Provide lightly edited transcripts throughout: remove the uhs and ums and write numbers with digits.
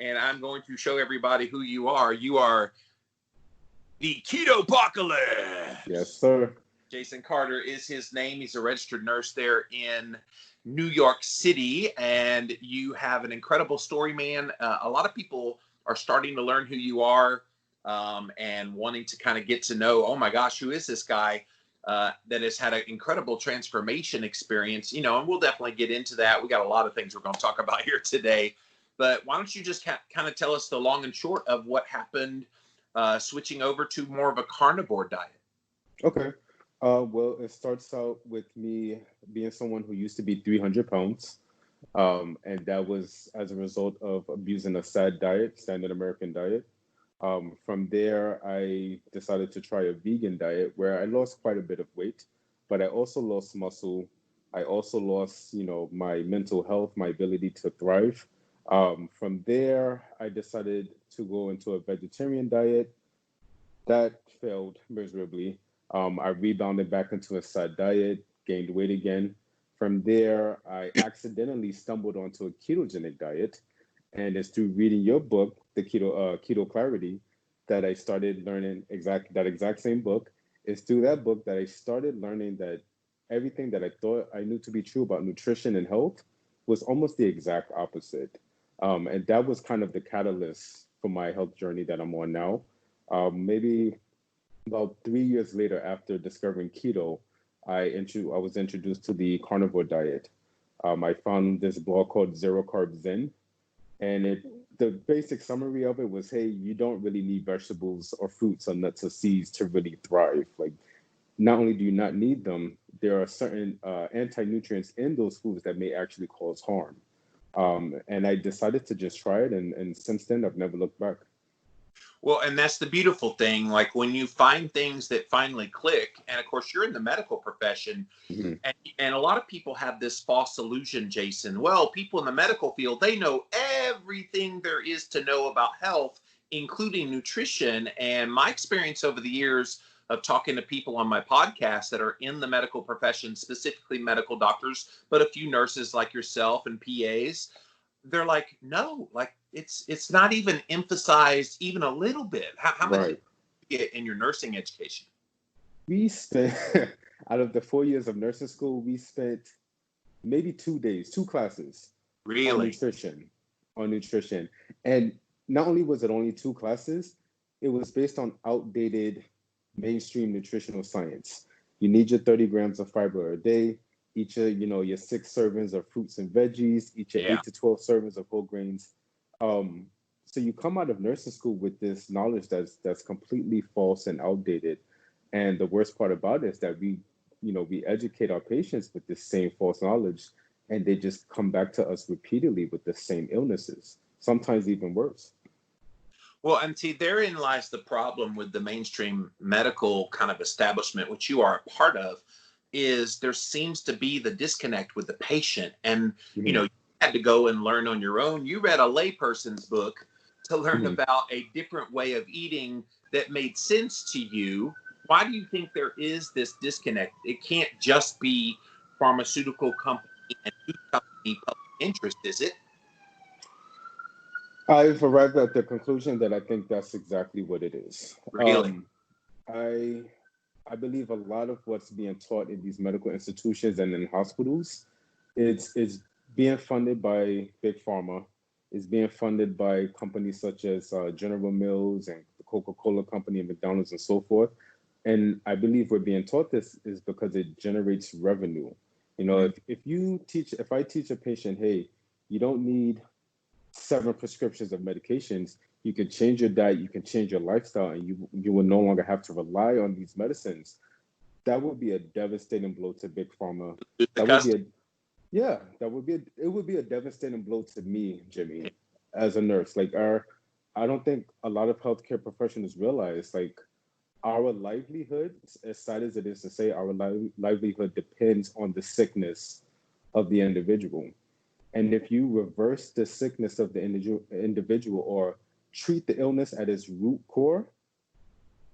and I'm going to show everybody who you are. You are the Ketopocalypse. Yes, sir. Jason Carter is his name. He's a registered nurse there in New York City, and you have an incredible story, man. A lot of people are starting to learn who you are and wanting to kind of get to know, oh my gosh, who is this guy that has had an incredible transformation experience, and we'll definitely get into that. We got a lot of things we're going to talk about here today, but why don't you just kind of tell us the long and short of what happened switching over to more of a carnivore diet? Okay. Well, it starts out with me being someone who used to be 300 pounds. And that was as a result of abusing a SAD diet, standard American diet. From there, I decided to try a vegan diet where I lost quite a bit of weight, but I also lost muscle. I also lost, my mental health, my ability to thrive. From there, I decided to go into a vegetarian diet. That failed miserably. I rebounded back into a SAD diet, gained weight again. From there, I accidentally stumbled onto a ketogenic diet, and it's through reading your book, the Keto Clarity, that I started learning that exact same book. It's through that book that I started learning that everything that I thought I knew to be true about nutrition and health was almost the exact opposite. And that was kind of the catalyst for my health journey that I'm on now. Maybe about 3 years later, after discovering keto, I was introduced to the carnivore diet. I found this blog called Zero Carb Zen, and the basic summary of it was, hey, you don't really need vegetables or fruits or nuts or seeds to really thrive. Like, not only do you not need them, there are certain anti-nutrients in those foods that may actually cause harm. And I decided to just try it, and since then, I've never looked back. Well, and that's the beautiful thing. Like when you find things that finally click, and of course you're in the medical profession, Mhm. and a lot of people have this false illusion, Jason. Well, people in the medical field, they know everything there is to know about health, including nutrition. And my experience over the years of talking to people on my podcast that are in the medical profession, specifically medical doctors, but a few nurses like yourself and PAs, they're like, no, like it's not even emphasized even a little bit. How much did you get in your nursing education? We spent, out of the 4 years of nursing school, we spent maybe 2 days, 2 classes on Really? nutrition. And not only was it only 2 classes, it was based on outdated mainstream nutritional science. You need your 30 grams of fiber a day, each of, your 6 servings of fruits and veggies, each of 8 to 12 servings of whole grains. So you come out of nursing school with this knowledge that's completely false and outdated. And the worst part about it is that we educate our patients with this same false knowledge, and they just come back to us repeatedly with the same illnesses, sometimes even worse. Well, and see, therein lies the problem with the mainstream medical kind of establishment, which you are a part of, is there seems to be the disconnect with the patient. And, you had to go and learn on your own. You read a layperson's book to learn about a different way of eating that made sense to you. Why do you think there is this disconnect? It can't just be pharmaceutical company and food company public interest, is it? I've arrived at the conclusion that I think that's exactly what it is. Really? I believe a lot of what's being taught in these medical institutions and in hospitals is being funded by Big Pharma. It's being funded by companies such as General Mills and the Coca-Cola Company and McDonald's and so forth. And I believe we're being taught this is because it generates revenue. If I teach a patient, hey, you don't need 7 prescriptions of medications, you can change your diet, you can change your lifestyle, and you will no longer have to rely on these medicines. That would be a devastating blow to Big Pharma. It would be a devastating blow to me, Jimmy, as a nurse. Like I don't think a lot of healthcare professionals realize, like, our livelihood, as sad as it is to say, our livelihood depends on the sickness of the individual. And if you reverse the sickness of the individual or treat the illness at its root core,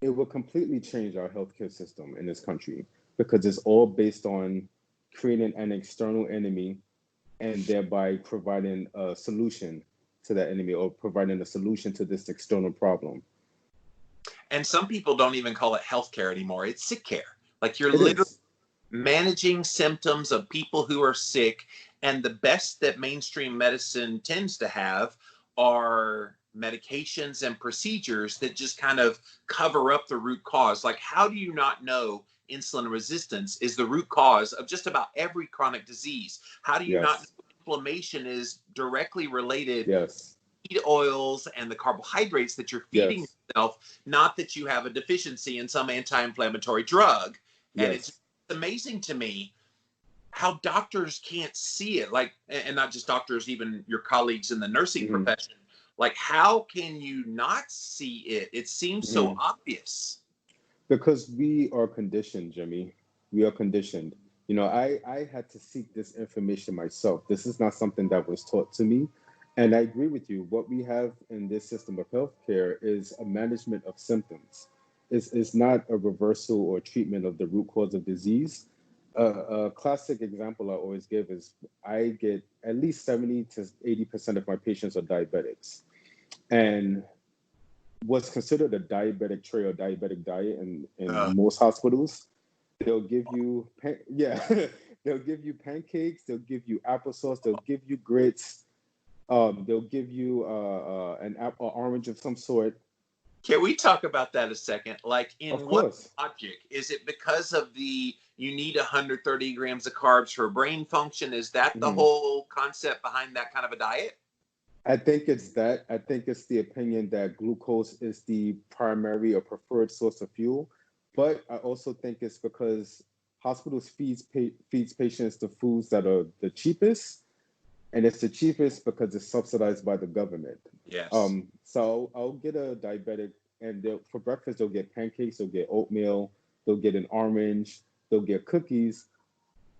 it will completely change our healthcare system in this country, because it's all based on creating an external enemy and thereby providing a solution to that enemy or providing a solution to this external problem. And some people don't even call it healthcare anymore. It's sick care. Like you're It literally is. managing symptoms of people who are sick. And the best that mainstream medicine tends to have are medications and procedures that just kind of cover up the root cause. Like, how do you not know insulin resistance is the root cause of just about every chronic disease? How do you not know Yes. inflammation is directly related Yes. feed oils and the carbohydrates that you're feeding Yes. yourself, not that you have a deficiency in some anti-inflammatory drug. And it's Yes. amazing to me how doctors can't see it, like, and not just doctors, even your colleagues in the nursing Hmm. profession. Like, how can you not see it? It seems so Hmm. obvious. Because we are conditioned, Jimmy. We are conditioned. You know, I had to seek this information myself. This is not something that was taught to me. And I agree with you. What we have in this system of healthcare is a management of symptoms. It's not a reversal or treatment of the root cause of disease. A classic example I always give is I get at least 70 to 80% of my patients are diabetics. And what's considered a diabetic tray or diabetic diet in Uh, most hospitals, they'll give you, yeah, they'll give you pancakes, they'll give you applesauce, they'll give you grits, they'll give you an apple, orange of some sort. can we talk about that a second? Like, Of in what course. logic? Is it because of the you need 130 grams of carbs for brain function? Is that the Mhm. whole concept behind that kind of a diet? I think it's that. I think it's the opinion that glucose is the primary or preferred source of fuel. But I also think it's because hospitals feeds patients the foods that are the cheapest, and it's the cheapest because it's subsidized by the government. Yes. So I'll get a diabetic, and for breakfast they'll get pancakes, they'll get oatmeal, they'll get an orange, they'll get cookies,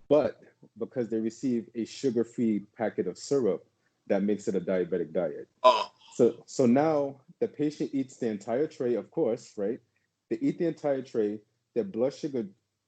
but because they receive a sugar-free packet of syrup, that makes it a diabetic diet. Oh, So now the patient eats the entire tray, of course, right? They eat the entire tray, their blood sugar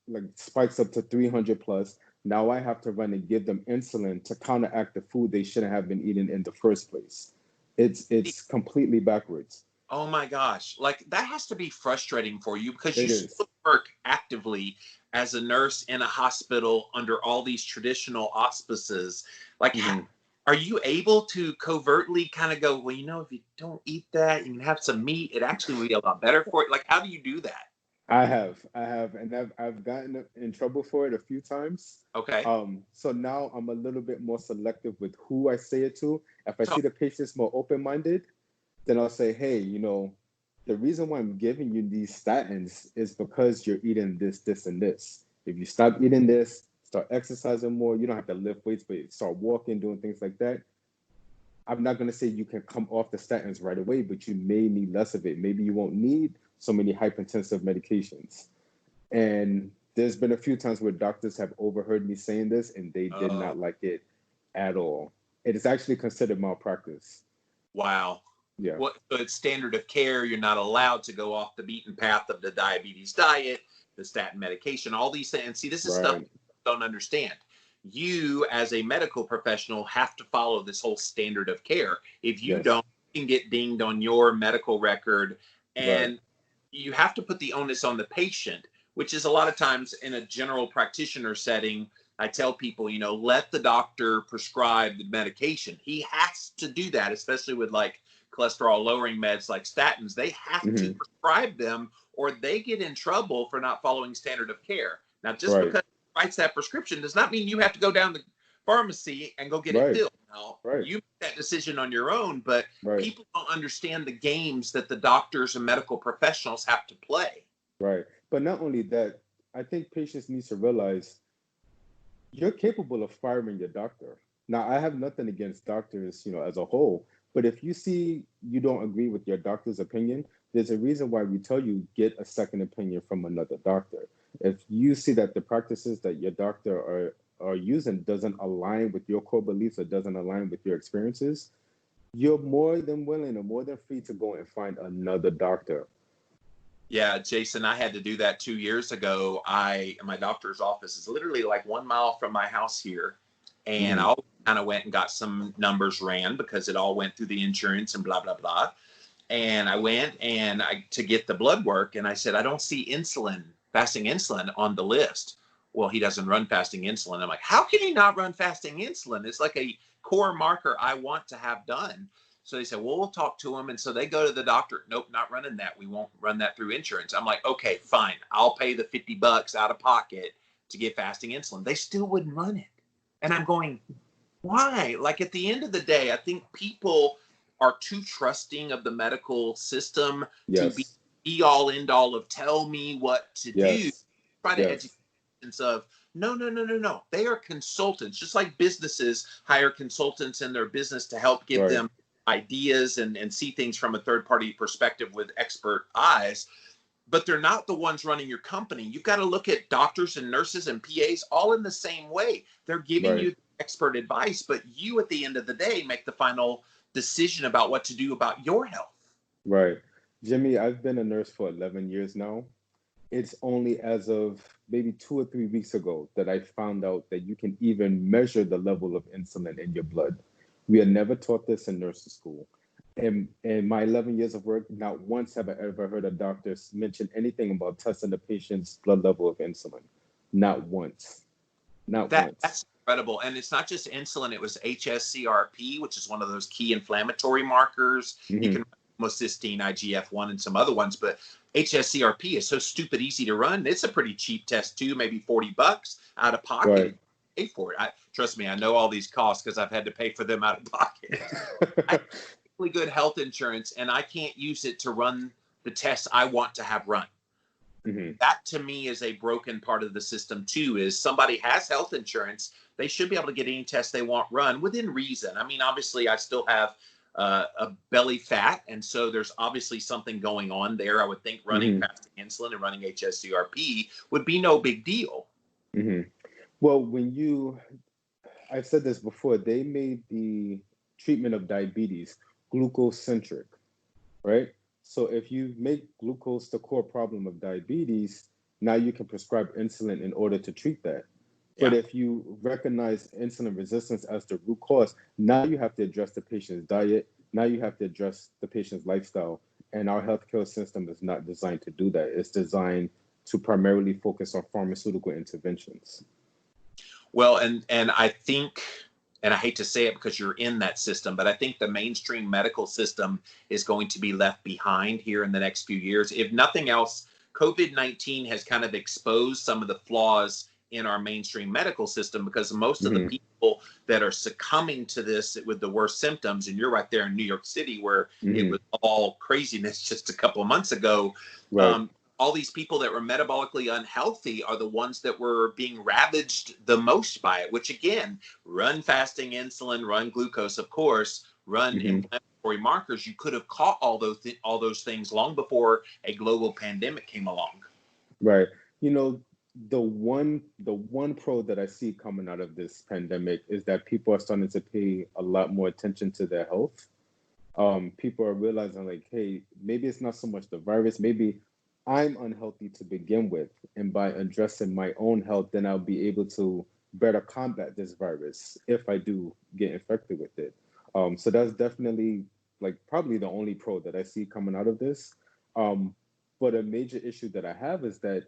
like spikes up to 300 plus. Now I have to run and give them insulin to counteract the food they shouldn't have been eating in the first place. It's completely backwards. oh my gosh. Like, that has to be frustrating for you because you It is. still work actively as a nurse in a hospital under all these traditional auspices. Like, Mhm. are you able to covertly kind of go, well, if you don't eat that, you can have some meat. It actually will be a lot better for it. Like, how do you do that? I have, and I've gotten in trouble for it a few times. Okay. So now I'm a little bit more selective with who I say it to. If I So, see the patient's more open-minded, then I'll say, hey, the reason why I'm giving you these statins is because you're eating this, this, and this. If you stop eating this, start exercising more, you don't have to lift weights, but start walking, doing things like that. I'm not going to say you can come off the statins right away, but you may need less of it. Maybe you won't need so many hypertensive medications. And there's been a few times where doctors have overheard me saying this and they did uh, not like it at all. It is actually considered malpractice. wow. Yeah. What, so it's standard of care. You're not allowed to go off the beaten path of the diabetes diet, the statin medication, all these things. And see, this is stuff Right. people don't understand. You, as a medical professional, have to follow this whole standard of care. If you Yes. don't, you can get dinged on your medical record. Right. And you have to put the onus on the patient, which is a lot of times in a general practitioner setting. I tell people, let the doctor prescribe the medication. He has to do that, especially with like cholesterol lowering meds like statins. They have to Hmm. prescribe them or they get in trouble for not following standard of care. Now, just Right. because he writes that prescription does not mean you have to go down the pharmacy and go get it Right. filled. Now, Right. you make that decision on your own, but Right. people don't understand the games that the doctors and medical professionals have to play. Right. But not only that, I think patients need to realize you're capable of firing your doctor. Now, I have nothing against doctors, as a whole, but if you see you don't agree with your doctor's opinion, there's a reason why we tell you get a second opinion from another doctor. If you see that the practices that your doctor are using doesn't align with your core beliefs or doesn't align with your experiences, you're more than willing or more than free to go and find another doctor. Yeah, Jason, I had to do that 2 years ago. My doctor's office is literally like 1 mile from my house here. And I Hmm. always kind of went and got some numbers ran because it all went through the insurance and blah, blah, blah. And I went to get the blood work, and I said, I don't see fasting insulin on the list. Well, he doesn't run fasting insulin. I'm like, how can he not run fasting insulin? It's like a core marker I want to have done. So they said, well, we'll talk to him. And so they go to the doctor. Nope, not running that. We won't run that through insurance. I'm like, okay, fine. I'll pay the $50 out of pocket to get fasting insulin. They still wouldn't run it. And I'm going, why? Like, at the end of the day, I think people are too trusting of the medical system to be all end all of tell me what to do. Try to educate of no. They are consultants, just like businesses hire consultants in their business to help give them ideas and see things from a third party perspective with expert eyes. But they're not the ones running your company. You've got to look at doctors and nurses and PAs all in the same way. They're giving you expert advice, but you at the end of the day make the final decision about what to do about your health. Right. Jimmy, I've been a nurse for 11 years now. It's only as of maybe 2 or 3 weeks ago that I found out that you can even measure the level of insulin in your blood. We are never taught this in nursing school. In my 11 years of work, not once have I ever heard a doctor mention anything about testing the patient's blood level of insulin. Not once. Not once. That's incredible. And it's not just insulin. It was HSCRP, which is one of those key inflammatory markers. Mm-hmm. You can homocysteine, IGF-1, and some other ones, but HSCRP is so stupid easy to run. It's a pretty cheap test too, maybe $40 out of pocket. Right. Pay for it. Trust me, I know all these costs because I've had to pay for them out of pocket. I have really good health insurance, and I can't use it to run the tests I want to have run. Mm-hmm. That to me is a broken part of the system too, is somebody has health insurance. They should be able to get any test they want run within reason. I mean, obviously I still have a belly fat, and so there's obviously something going on there. I would think running fasting insulin and running HSCRP would be no big deal. Mm-hmm. Well, I've said this before, they made the treatment of diabetes glucose-centric, right? So if you make glucose the core problem of diabetes, now you can prescribe insulin in order to treat that. But if you recognize insulin resistance as the root cause, now you have to address the patient's diet. Now you have to address the patient's lifestyle. And our healthcare system is not designed to do that. It's designed to primarily focus on pharmaceutical interventions. Well, and I think, and I hate to say it because you're in that system, but I think the mainstream medical system is going to be left behind here in the next few years. If nothing else, COVID-19 has kind of exposed some of the flaws in our mainstream medical system, because most of the people that are succumbing to this with the worst symptoms, and you're right there in New York City where it was all craziness just a couple of months ago, all these people that were metabolically unhealthy are the ones that were being ravaged the most by it, which again, run fasting insulin, run glucose, of course, run inflammatory markers. You could have caught all those things long before a global pandemic came along. Right. You know, the one pro that I see coming out of this pandemic is that people are starting to pay a lot more attention to their health. People are realizing, like, hey, maybe it's not so much the virus, maybe I'm unhealthy to begin with, and by addressing my own health, then I'll be able to better combat this virus if I do get infected with it. So that's definitely, like, probably the only pro that I see coming out of this. But a major issue that I have is that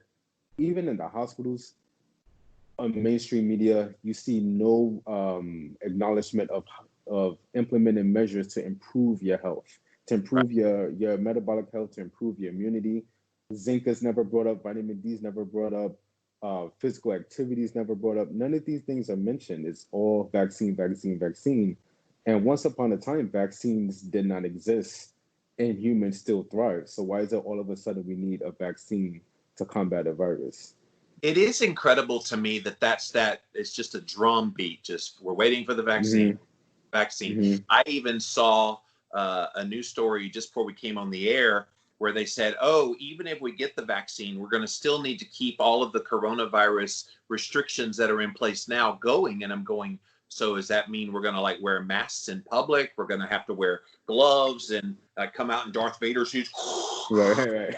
even in the hospitals, on mainstream media, you see no acknowledgement of implementing measures to improve your health, to improve your metabolic health, to improve your immunity. Zinc is never brought up, vitamin D is never brought up, physical activity is never brought up. None of these things are mentioned. It's all vaccine. And once upon a time, vaccines did not exist and humans still thrive. So why is it all of a sudden we need a vaccine to combat a virus? It is incredible to me that it's just a drum beat. Just we're waiting for the vaccine. I even saw a news story just before we came on the air where they said, oh, even if we get the vaccine, we're going to still need to keep all of the coronavirus restrictions that are in place now going. And I'm going, so does that mean we're going to like wear masks in public? We're going to have to wear gloves and come out in Darth Vader suits? Right.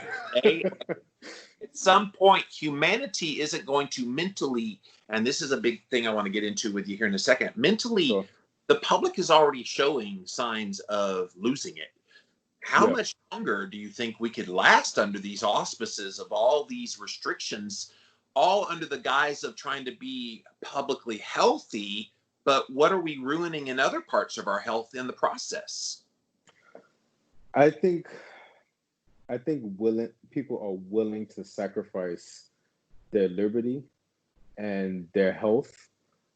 At some point, humanity isn't going to mentally, and this is a big thing I want to get into with you here in a second. Mentally, So the public is already showing signs of losing it. How yeah, much longer do you think we could last under these auspices of all these restrictions, all under the guise of trying to be publicly healthy? But what are we ruining in other parts of our health in the process? I think willing people are willing to sacrifice their liberty and their health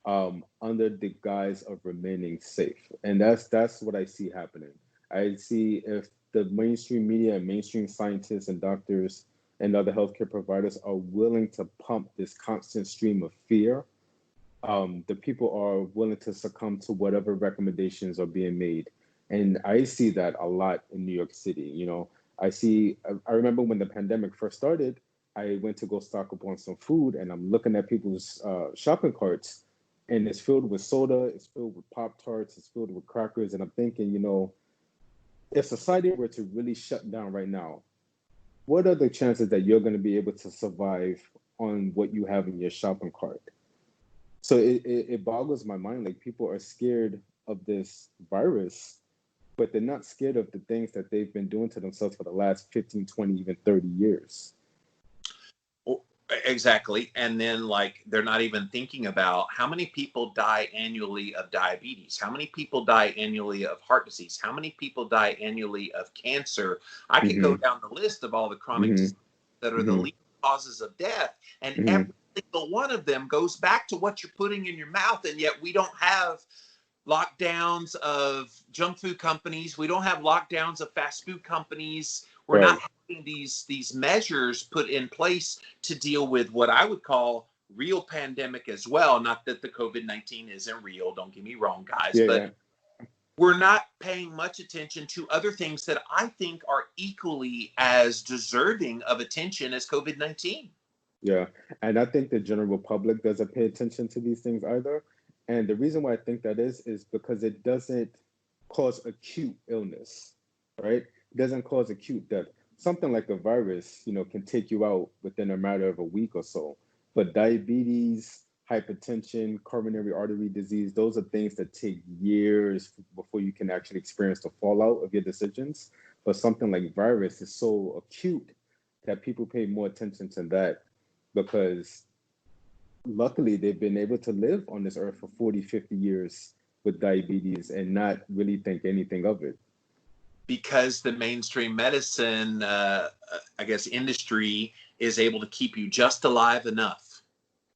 under the guise of remaining safe, and that's what I see happening. I see if the mainstream media and mainstream scientists and doctors and other healthcare providers are willing to pump this constant stream of fear, the people are willing to succumb to whatever recommendations are being made. And I see that a lot in New York City. I remember when the pandemic first started, I went to go stock up on some food, and I'm looking at people's shopping carts, and it's filled with soda, it's filled with Pop Tarts, it's filled with crackers. And I'm thinking, if society were to really shut down right now, what are the chances that you're going to be able to survive on what you have in your shopping cart? So it boggles my mind. Like, people are scared of this virus, but they're not scared of the things that they've been doing to themselves for the last 15, 20, even 30 years. Exactly. And then, like, they're not even thinking about how many people die annually of diabetes, how many people die annually of heart disease, how many people die annually of cancer. I could go Mm-hmm. down the list of all the chronic Mm-hmm. diseases that are the Mm-hmm. leading causes of death. And Mm-hmm. every single one of them goes back to what you're putting in your mouth. And yet we don't have lockdowns of junk food companies. We don't have lockdowns of fast food companies. We're not Right. having these measures put in place to deal with what I would call real pandemic as well. Not that the COVID-19 isn't real, don't get me wrong, guys, Yeah, but yeah. we're not paying much attention to other things that I think are equally as deserving of attention as COVID-19. Yeah, and I think the general public doesn't pay attention to these things either. And the reason why I think that is because it doesn't cause acute illness, right? It doesn't cause acute death. Something like a virus, can take you out within a matter of a week or so. But diabetes, hypertension, coronary artery disease, those are things that take years before you can actually experience the fallout of your decisions. But something like virus is so acute that people pay more attention to that, because luckily they've been able to live on this earth for 40, 50 years with diabetes and not really think anything of it. Because the mainstream medicine, I guess, industry is able to keep you just alive enough.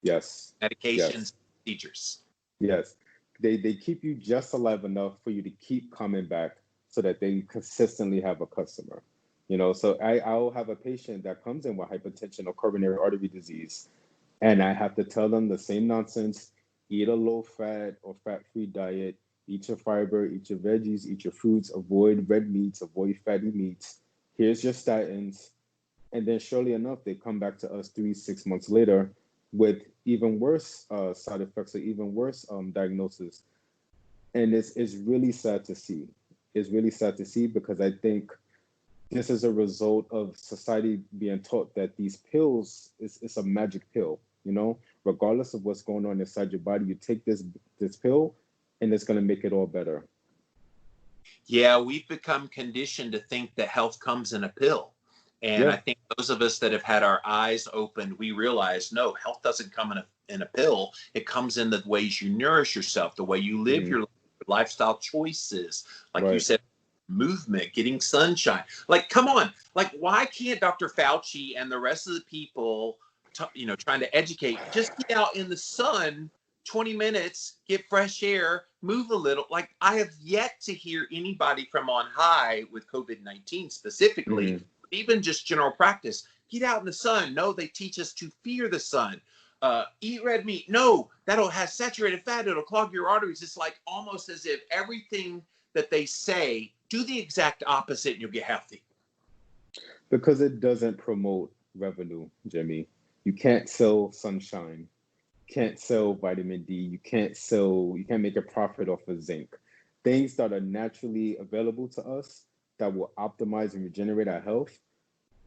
Yes. Medications, Yes. procedures. Yes. They keep you just alive enough for you to keep coming back so that they consistently have a customer. So I'll have a patient that comes in with hypertension or coronary artery disease, and I have to tell them the same nonsense: eat a low fat or fat free diet, eat your fiber, eat your veggies, eat your fruits, avoid red meats, avoid fatty meats. Here's your statins. And then, surely enough, they come back to us 3, 6 months later with even worse side effects or even worse diagnosis. And it's really sad to see. It's really sad to see, because I think this is a result of society being taught that these pills is a magic pill. Regardless of what's going on inside your body, you take this pill, and it's going to make it all better. Yeah, we've become conditioned to think that health comes in a pill. And Yeah. I think those of us that have had our eyes opened, we realize, no, health doesn't come in a pill. It comes in the ways you nourish yourself, the way you live Hmm. your lifestyle choices. Like you Right. said, movement, getting sunshine. Like, come on. Like, why can't Dr. Fauci and the rest of the people, trying to educate, just get out in the sun 20 minutes, get fresh air, move a little? Like, I have yet to hear anybody from on high with COVID-19 specifically, Hmm. even just general practice, get out in the sun. No, they teach us to fear the sun. Eat red meat. No, that'll have saturated fat. It'll clog your arteries. It's like almost as if everything that they say, do the exact opposite and you'll get healthy. Because it doesn't promote revenue, Jimmy. You can't sell sunshine. You can't sell vitamin D. You can't make a profit off of zinc. Things that are naturally available to us that will optimize and regenerate our health,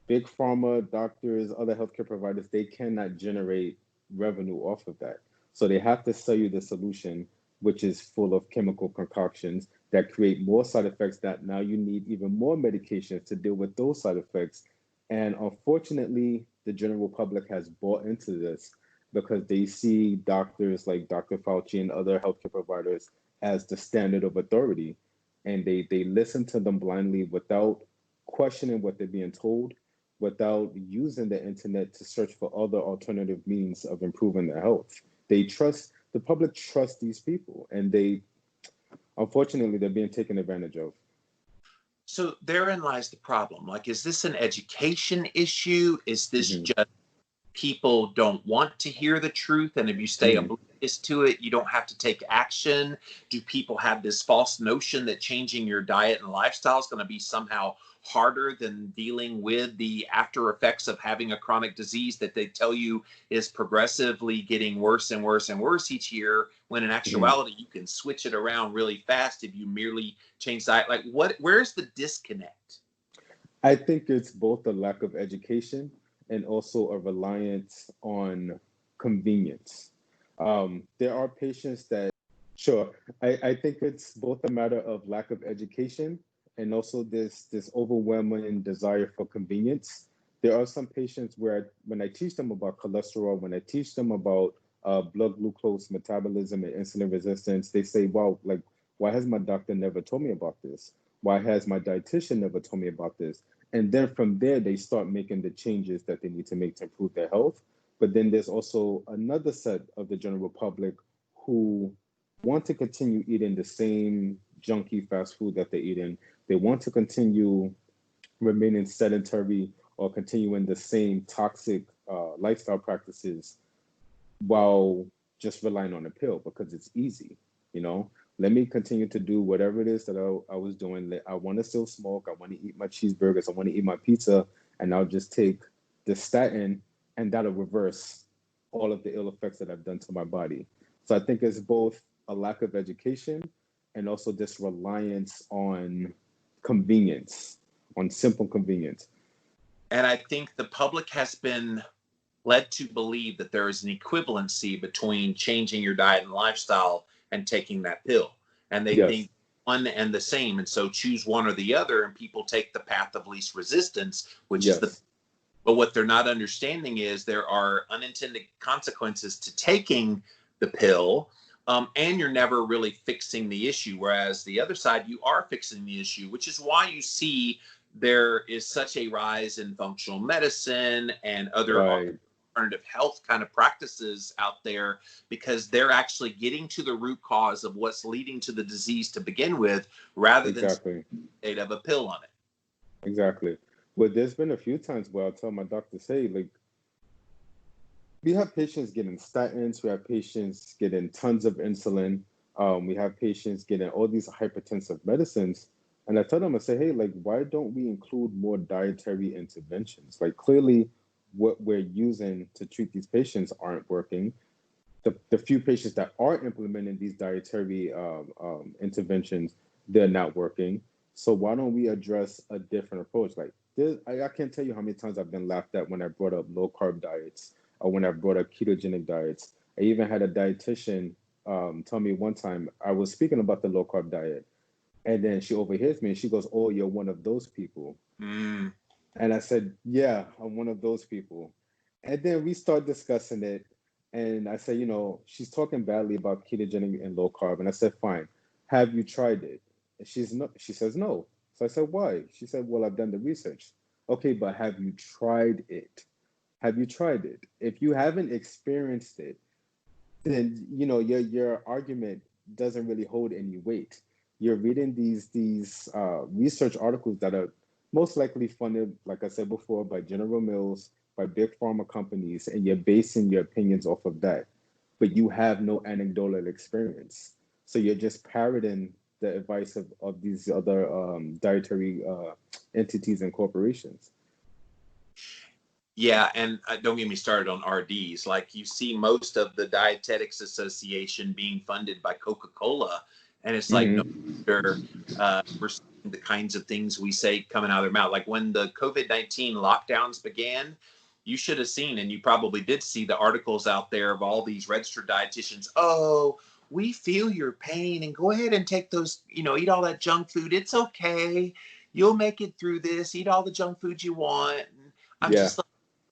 Big pharma, doctors, other healthcare providers, they cannot generate revenue off of that. So they have to sell you the solution, which is full of chemical concoctions that create more side effects that now you need even more medications to deal with those side effects. And unfortunately, the general public has bought into this because they see doctors like Dr. Fauci and other healthcare providers as the standard of authority. And they listen to them blindly without questioning what they're being told, without using the internet to search for other alternative means of improving their health. The public trusts these people, and unfortunately, they're being taken advantage of. So therein lies the problem. Like, is this an education issue? Is this Hmm. just people don't want to hear the truth, and if you stay Hmm. oblivious to it, you don't have to take action? Do people have this false notion that changing your diet and lifestyle is going to be somehow harder than dealing with the after effects of having a chronic disease that they tell you is progressively getting worse and worse and worse each year, when in Hmm. actuality you can switch it around really fast if you merely change diet? Like, where's the disconnect? I think it's both a lack of education and also a reliance on convenience. There are patients that, sure, I think it's both a matter of lack of education and also this overwhelming desire for convenience. There are some patients where when I teach them about cholesterol, when I teach them about blood glucose metabolism and insulin resistance, they say, wow, like, why has my doctor never told me about this? Why has my dietitian never told me about this? And then from there, they start making the changes that they need to make to improve their health. But then there's also another set of the general public who want to continue eating the same junky fast food that they're eating. They want to continue remaining sedentary or continuing the same toxic lifestyle practices while just relying on a pill because it's easy. You know, let me continue to do whatever it is that I was doing. I want to still smoke. I want to eat my cheeseburgers. I want to eat my pizza, and I'll just take the statin, and that'll reverse all of the ill effects that I've done to my body. So I think it's both a lack of education and also this reliance on convenience, on simple convenience. And I think the public has been led to believe that there is an equivalency between changing your diet and lifestyle and taking that pill. And they Yes, think one and the same. And so choose one or the other, and people take the path of least resistance, which is the. yes, But what they're not understanding is there are unintended consequences to taking the pill, and you're never really fixing the issue. Whereas the other side, you are fixing the issue, which is why you see there is such a rise in functional medicine and other right, alternative health kind of practices out there, because they're actually getting to the root cause of what's leading to the disease to begin with, rather than exactly. state of a pill on it. Exactly. Well, there's been a few times where I'll tell my doctor, say, like, we have patients getting statins, we have patients getting tons of insulin, we have patients getting all these hypertensive medicines. And I tell them, I say, hey, like, why don't we include more dietary interventions? Like, clearly, what we're using to treat these patients aren't working. The few patients that are implementing these dietary interventions, they're not working. So why don't we address a different approach? Like this, I can't tell you how many times I've been laughed at when I brought up low carb diets or when I brought up ketogenic diets. I even had a dietitian tell me one time I was speaking about the low carb diet, and then she overhears me and she goes, "Oh, you're one of those people." Mm. And I said, yeah, I'm one of those people. And then we start discussing it. And I said, she's talking badly about ketogenic and low carb. And I said, fine, have you tried it? And she says, no. So I said, why? She said, well, I've done the research. Okay, but have you tried it? Have you tried it? If you haven't experienced it, then your argument doesn't really hold any weight. You're reading these research articles that are most likely funded, like I said before, by General Mills, by big pharma companies, and you're basing your opinions off of that. But you have no anecdotal experience, so you're just parroting the advice of these other dietary entities and corporations. Yeah, and don't get me started on RDs. Like, you see most of the Dietetics Association being funded by Coca-Cola, and it's like, no Hmm. wonder we're the kinds of things we say coming out of their mouth. Like when the COVID-19 lockdowns began, you should have seen, and you probably did see the articles out there of all these registered dietitians. Oh, we feel your pain and go ahead and take those, eat all that junk food. It's okay. You'll make it through this. Eat all the junk food you want. And I'm Yeah. just like,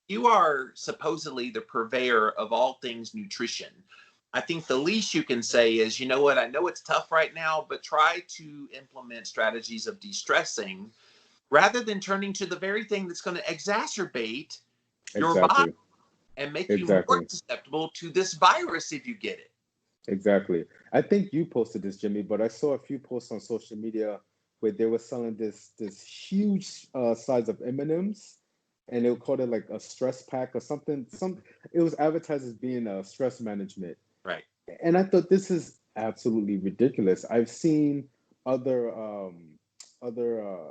you are supposedly the purveyor of all things nutrition. I think the least you can say is, you know what, I know it's tough right now, but try to implement strategies of de-stressing rather than turning to the very thing that's going to exacerbate your body Exactly. and make you more Exactly. susceptible to this virus if you get it. Exactly. I think you posted this, Jimmy, but I saw a few posts on social media where they were selling this huge size of M&Ms, and they called it like a stress pack or something. It was advertised as being a stress management. Right. And I thought this is absolutely ridiculous. I've seen other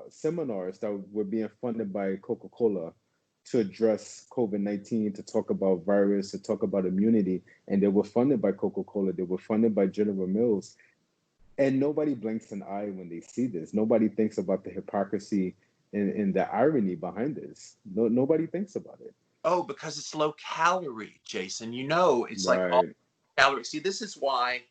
seminars that were being funded by Coca-Cola to address COVID-19, to talk about virus, to talk about immunity, and they were funded by Coca-Cola. They were funded by General Mills, and nobody blinks an eye when they see this. Nobody thinks about the hypocrisy and the irony behind this. Nobody thinks about it. Oh, because it's low calorie, Jason. It's like all Right. calories. See, this is why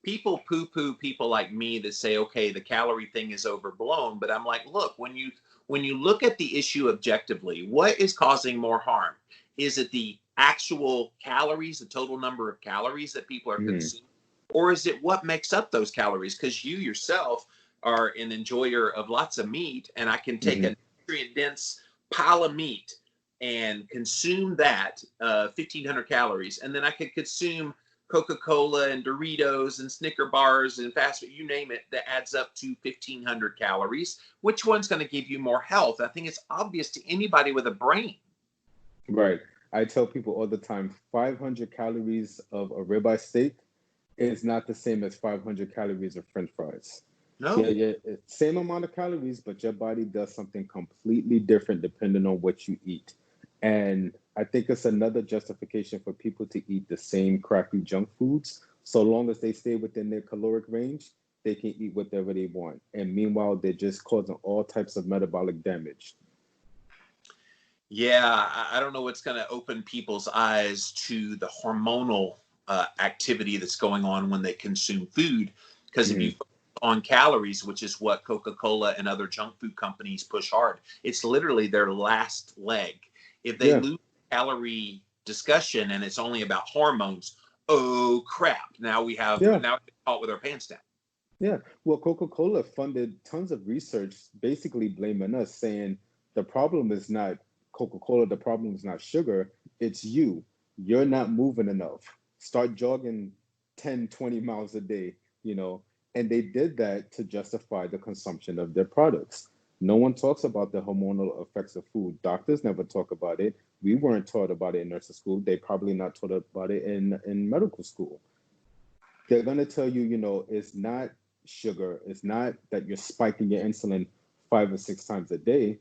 people poo-poo people like me that say, okay, the calorie thing is overblown. But I'm like, look, when you look at the issue objectively, what is causing more harm? Is it the actual calories, the total number of calories that people are consuming? Or is it what makes up those calories? Because you yourself are an enjoyer of lots of meat, and I can take a nutrient-dense pile of meat and consume that 1,500 calories, and then I could consume Coca-Cola and Doritos and Snicker bars and fast food, you name it, that adds up to 1,500 calories. Which one's going to give you more health? I think it's obvious to anybody with a brain. Right. I tell people all the time, 500 calories of a ribeye steak is not the same as 500 calories of French fries. No. Yeah, same amount of calories, but your body does something completely different depending on what you eat. And I think it's another justification for people to eat the same crappy junk foods. So long as they stay within their caloric range, they can eat whatever they want. And meanwhile, they're just causing all types of metabolic damage. Yeah, I don't know what's going to open people's eyes to the hormonal activity that's going on when they consume food. Because if you focus on calories, which is what Coca-Cola and other junk food companies push hard, it's literally their last leg. If they lose calorie discussion and it's only about hormones, oh crap! Now we're caught with our pants down. Yeah. Well, Coca-Cola funded tons of research, basically blaming us, saying the problem is not Coca-Cola, the problem is not sugar, it's you. You're not moving enough. Start jogging 10, 20 miles a day, And they did that to justify the consumption of their products. No one talks about the hormonal effects of food. Doctors never talk about it. We weren't taught about it in nursing school. They probably not taught about it in medical school. They're going to tell you, it's not sugar. It's not that you're spiking your insulin 5 or 6 times a day.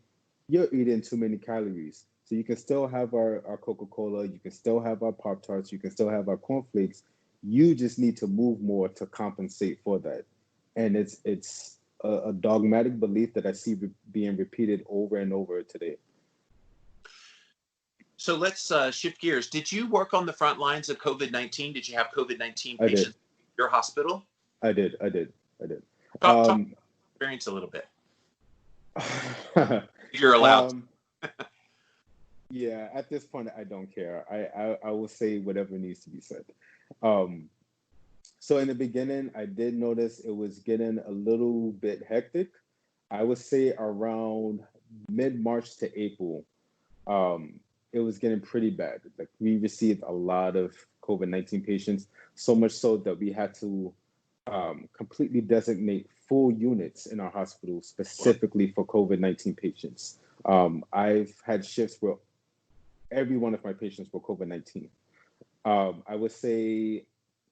You're eating too many calories. So you can still have our Coca-Cola. You can still have our Pop-Tarts. You can still have our cornflakes. You just need to move more to compensate for that. And it's a dogmatic belief that I see being repeated over and over today. So let's shift gears. Did you work on the front lines of COVID-19? Did you have COVID-19 patients in your hospital? I did. Talk experience a little bit. You're allowed. Yeah, at this point, I don't care. I will say whatever needs to be said. So in the beginning, I did notice it was getting a little bit hectic. I would say around mid-March to April, it was getting pretty bad. Like we received a lot of COVID-19 patients, so much so that we had to completely designate full units in our hospital specifically for COVID-19 patients. I've had shifts where every one of my patients were COVID-19. I would say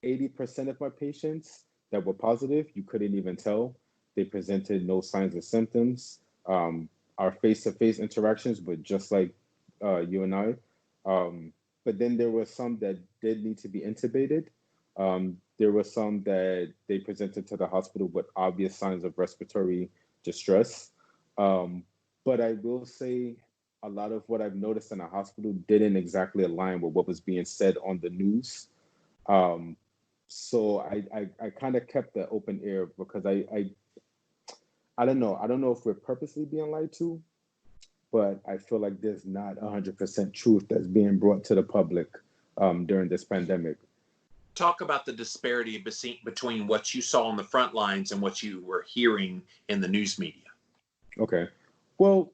80% of my patients that were positive, you couldn't even tell. They presented no signs or symptoms. Our face-to-face interactions were just like you and I. But then there were some that did need to be intubated. There were some that they presented to the hospital with obvious signs of respiratory distress. But I will say a lot of what I've noticed in the hospital didn't exactly align with what was being said on the news. Um, so I kind of kept the open ear because I don't know. I don't know if we're purposely being lied to, but I feel like there's not 100% truth that's being brought to the public during this pandemic. Talk about the disparity between what you saw on the front lines and what you were hearing in the news media. Okay. Well,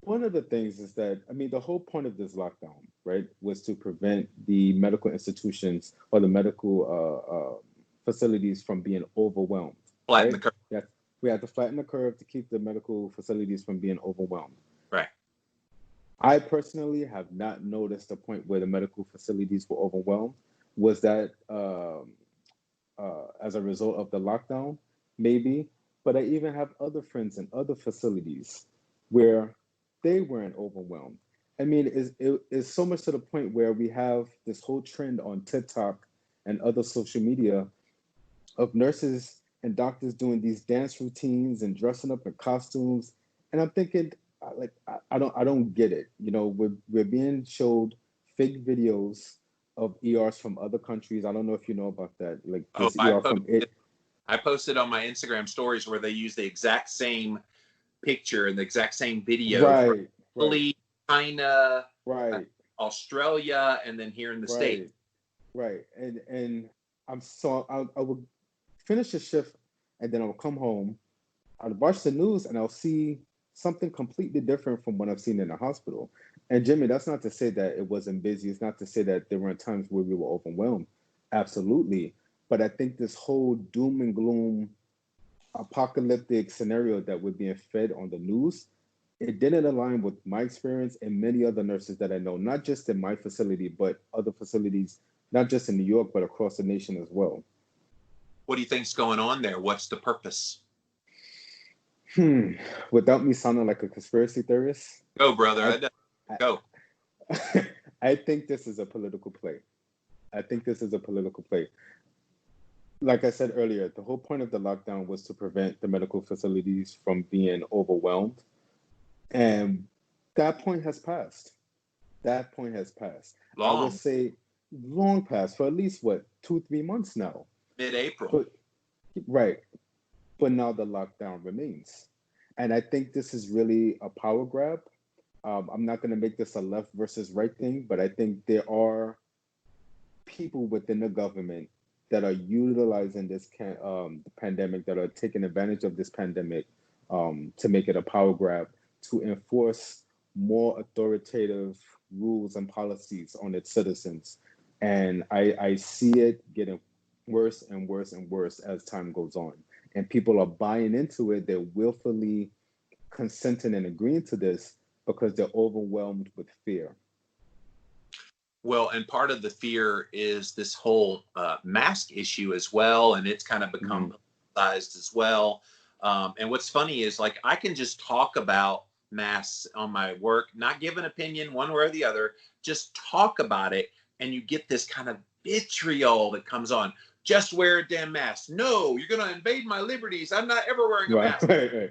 one of the things is that, I mean, the whole point of this lockdown, right, was to prevent the medical institutions or the medical facilities from being overwhelmed, Flatten right? the curve. Yes, we had to flatten the curve to keep the medical facilities from being overwhelmed. Right. I personally have not noticed a point where the medical facilities were overwhelmed. Was that as a result of the lockdown? Maybe. But I even have other friends in other facilities where they weren't overwhelmed. I mean, it's so much to the point where we have this whole trend on TikTok and other social media of nurses and doctors doing these dance routines and dressing up in costumes. And I'm thinking, like, I don't get it. You know, we're being showed fake videos of ERs from other countries. I don't know if you know about that. Like Oh, this ER from it. I posted on my Instagram stories where they use the exact same picture and the exact same video from Right, right, Italy, China, right, Australia, and then here in the States. right. And I would finish a shift and then I'll come home. I'll watch the news and I'll see something completely different from what I've seen in the hospital. And Jimmy, that's not to say that it wasn't busy. It's not to say that there weren't times where we were overwhelmed. Absolutely. But I think this whole doom and gloom apocalyptic scenario that we're being fed on the news, it didn't align with my experience and many other nurses that I know, not just in my facility, but other facilities, not just in New York, but across the nation as well. What do you think's going on there? What's the purpose? Without me sounding like a conspiracy theorist, Go, brother. Go. I think this is a political play. I think this is a political play. Like I said earlier, the whole point of the lockdown was to prevent the medical facilities from being overwhelmed. And that point has passed. That point has passed. I will Long. say long past for at least what, 2-3 months now. Mid-April. But right. But now the lockdown remains. And I think this is really a power grab. I'm not going to make this a left versus right thing, but I think there are people within the government that are utilizing this pandemic, that are taking advantage of this pandemic to make it a power grab, to enforce more authoritative rules and policies on its citizens. And I see it getting worse and worse and worse as time goes on. And people are buying into it. They're willfully consenting and agreeing to this because they're overwhelmed with fear. Well, and part of the fear is this whole mask issue as well, and it's kind of become politicized as well. And what's funny is, like, I can just talk about masks on my work, not give an opinion one way or the other, just talk about it, and you get this kind of vitriol that comes on. Just wear a damn mask. No, you're going to invade my liberties. I'm not ever wearing a mask. Right.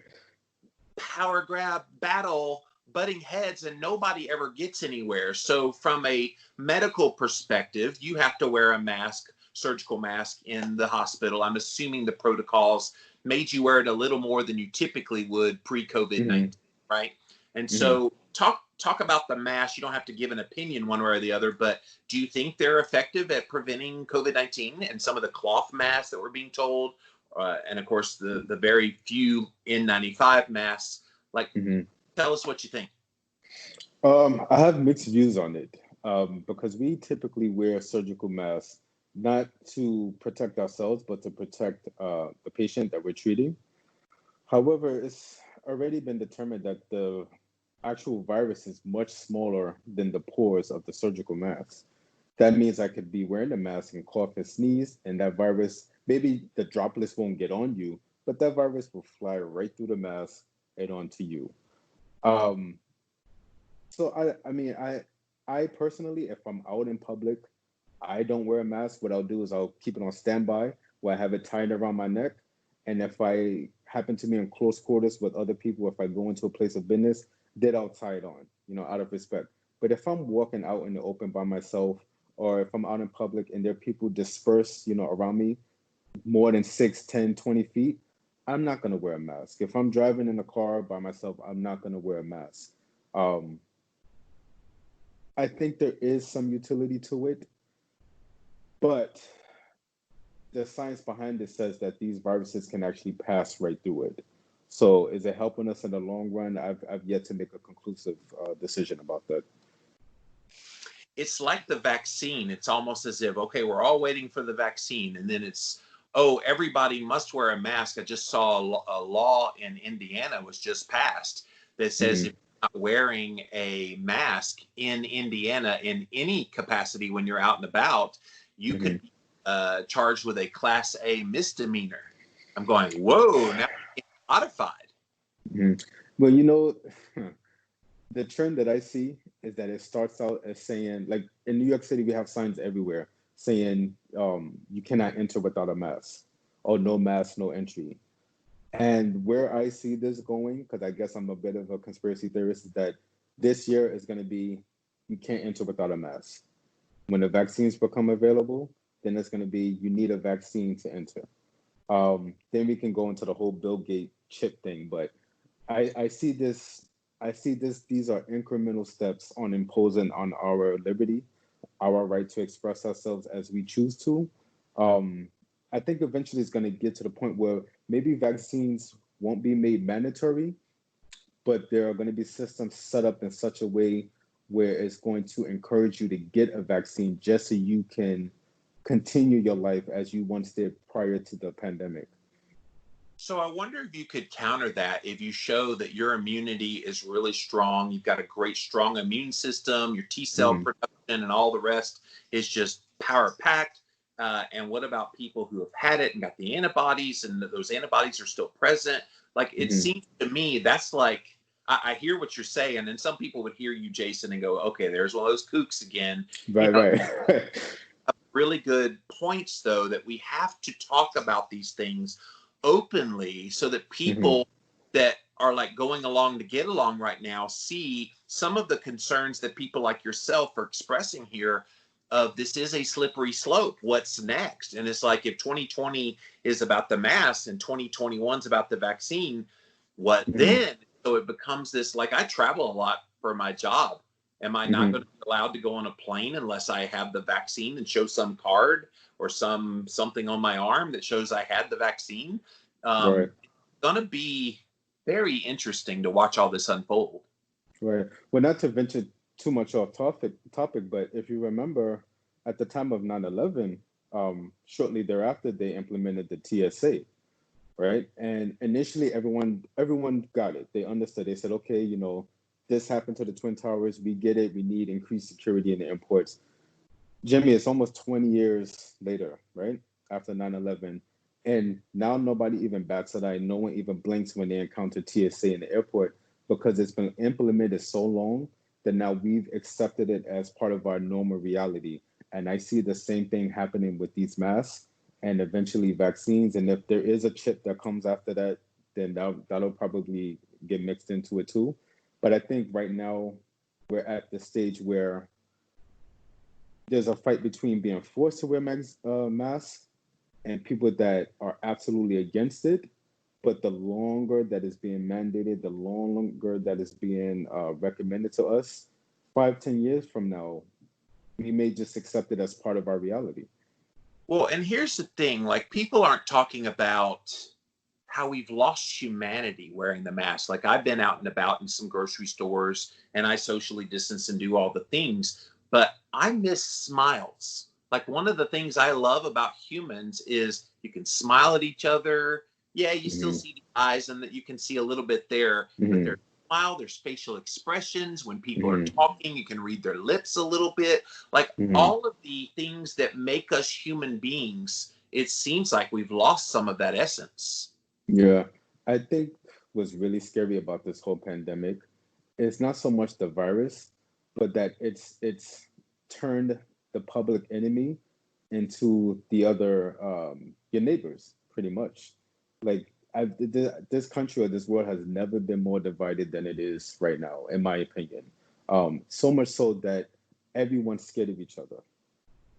Power grab battle, butting heads, and nobody ever gets anywhere. So from a medical perspective, you have to wear a mask, surgical mask, in the hospital. I'm assuming the protocols made you wear it a little more than you typically would pre-COVID-19, right? And so talk about the mask. You don't have to give an opinion one way or the other, but do you think they're effective at preventing COVID-19 and some of the cloth masks that we're being told? And of course, the very few N95 masks. Like, tell us what you think. I have mixed views on it because we typically wear surgical masks not to protect ourselves, but to protect the patient that we're treating. However, it's already been determined that the actual virus is much smaller than the pores of the surgical mask. That means I could be wearing a mask and cough and sneeze, and that virus, maybe the droplets won't get on you, but that virus will fly right through the mask and onto you. So I personally, if I'm out in public, I don't wear a mask. What I'll do is I'll keep it on standby where I have it tied around my neck. And if I happen to be in close quarters with other people, if I go into a place of business, then I'll tie it on, out of respect. But if I'm walking out in the open by myself, or if I'm out in public and there are people dispersed, around me, more than 6, 10, 20 feet, I'm not going to wear a mask. If I'm driving in a car by myself, I'm not going to wear a mask. I think there is some utility to it, but the science behind it says that these viruses can actually pass right through it. So is it helping us in the long run? I've yet to make a conclusive decision about that. It's like the vaccine. It's almost as if, okay, we're all waiting for the vaccine. And then everybody must wear a mask. I just saw a law in Indiana was just passed that says if you're not wearing a mask in Indiana in any capacity when you're out and about, you could be charged with a Class A misdemeanor. I'm going, whoa, now it's modified. Well, the trend that I see is that it starts out as saying, like in New York City, we have signs everywhere saying you cannot enter without a mask, or no mask, no entry. And where I see this going, because I guess I'm a bit of a conspiracy theorist, is that this year is going to be, you can't enter without a mask. When the vaccines become available, then it's going to be, you need a vaccine to enter. Then we can go into the whole Bill Gates chip thing. But I see this, these are incremental steps on imposing on our liberty, our right to express ourselves as we choose to. I think eventually it's going to get to the point where maybe vaccines won't be made mandatory, but there are going to be systems set up in such a way where it's going to encourage you to get a vaccine just so you can continue your life as you once did prior to the pandemic. So I wonder if you could counter that if you show that your immunity is really strong, you've got a great, strong immune system, your T cell production and all the rest is just power packed. And what about people who have had it and got the antibodies and those antibodies are still present? Like, it seems to me that's like, I hear what you're saying. And some people would hear you, Jason, and go, okay, there's one of those kooks again. Right. Really good points, though, that we have to talk about these things openly so that people that are like going along to get along right now see some of the concerns that people like yourself are expressing here of this is a slippery slope. What's next? And it's like, if 2020 is about the mask and 2021 is about the vaccine, what then? So it becomes this, like, I travel a lot for my job. Am I not going to be allowed to go on a plane unless I have the vaccine and show some card or something on my arm that shows I had the vaccine? Right. It's going to be very interesting to watch all this unfold. Right. Well, not to venture too much off topic, but if you remember, at the time of 9/11, shortly thereafter, they implemented the TSA, right? And initially, everyone got it. They understood. They said, okay, this happened to the Twin Towers. We get it. We need increased security in the airports. Jimmy, it's almost 20 years later, right? After 9/11. And now nobody even bats an eye. No one even blinks when they encounter TSA in the airport because it's been implemented so long that now we've accepted it as part of our normal reality. And I see the same thing happening with these masks and eventually vaccines. And if there is a chip that comes after that, then that'll probably get mixed into it too. But I think right now we're at the stage where there's a fight between being forced to wear masks and people that are absolutely against it. But the longer that is being mandated, the longer that is being recommended to us, 5-10 years from now, we may just accept it as part of our reality. Well, and here's the thing, like, people aren't talking about how we've lost humanity wearing the mask. Like, I've been out and about in some grocery stores and I socially distance and do all the things, but I miss smiles. Like, one of the things I love about humans is you can smile at each other. Yeah, you still see the eyes and that you can see a little bit there, but there's smile, there's facial expressions. When people are talking, you can read their lips a little bit. Like, all of the things that make us human beings, it seems like we've lost some of that essence. Yeah, I think what's really scary about this whole pandemic is not so much the virus, but that it's turned the public enemy into the other your neighbors, pretty much. Like, This country or this world has never been more divided than it is right now, in my opinion. So much so that everyone's scared of each other.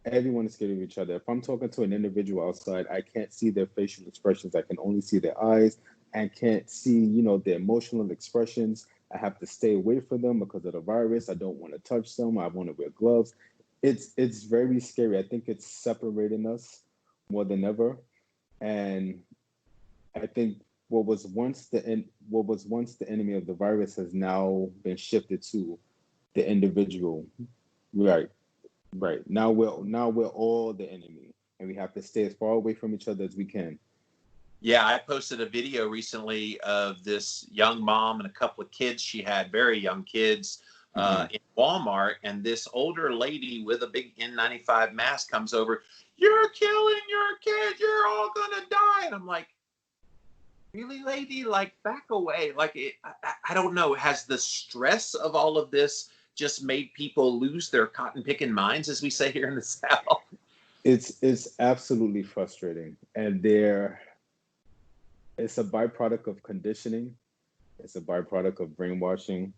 Everyone is scared of each other. If I'm talking to an individual outside, I can't see their facial expressions. I can only see their eyes and can't see, their emotional expressions. I have to stay away from them because of the virus. I don't want to touch them. I want to wear gloves. It's very scary. I think it's separating us more than ever. And I think what was once the enemy of the virus has now been shifted to the individual. Right. Right. Now we're all the enemy, and we have to stay as far away from each other as we can. Yeah, I posted a video recently of this young mom and a couple of kids. She had very young kids in Walmart, and this older lady with a big N95 mask comes over. You're killing your kids. You're all gonna die. And I'm like, really, lady? Like, back away. Like, I don't know. Has the stress of all of this just made people lose their cotton picking minds, as we say here in the South? It's absolutely frustrating, and it's a byproduct of conditioning. It's a byproduct of brainwashing,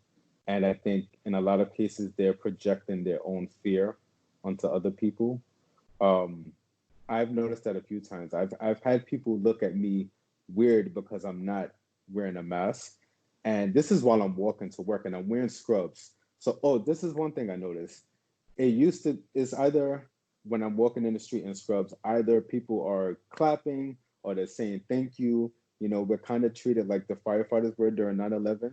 and I think in a lot of cases they're projecting their own fear onto other people. I've noticed that a few times. I've had people look at me weird because I'm not wearing a mask, and this is while I'm walking to work and I'm wearing scrubs. So, this is one thing I noticed. It's either when I'm walking in the street in scrubs, either people are clapping or they're saying thank you. We're kind of treated like the firefighters were during 9/11.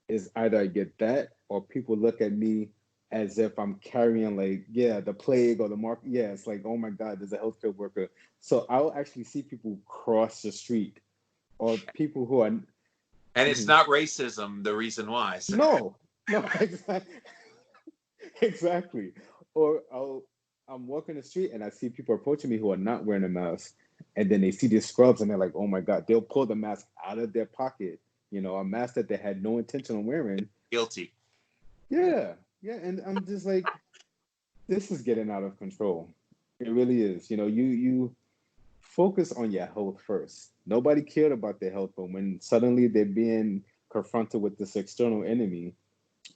Is either I get that or people look at me as if I'm carrying the plague or the mark. Yeah, it's like, oh my God, there's a healthcare worker. So I'll actually see people cross the street or people who are. And it's not racism, the reason why. So. No, exactly. Exactly. Or I'm walking the street and I see people approaching me who are not wearing a mask, and then they see these scrubs and they're like, oh my God, they'll pull the mask out of their pocket, a mask that they had no intention of wearing. Guilty. Yeah. Yeah. And I'm just like, this is getting out of control. It really is. You focus on your health first. Nobody cared about their health, but when suddenly they're being confronted with this external enemy,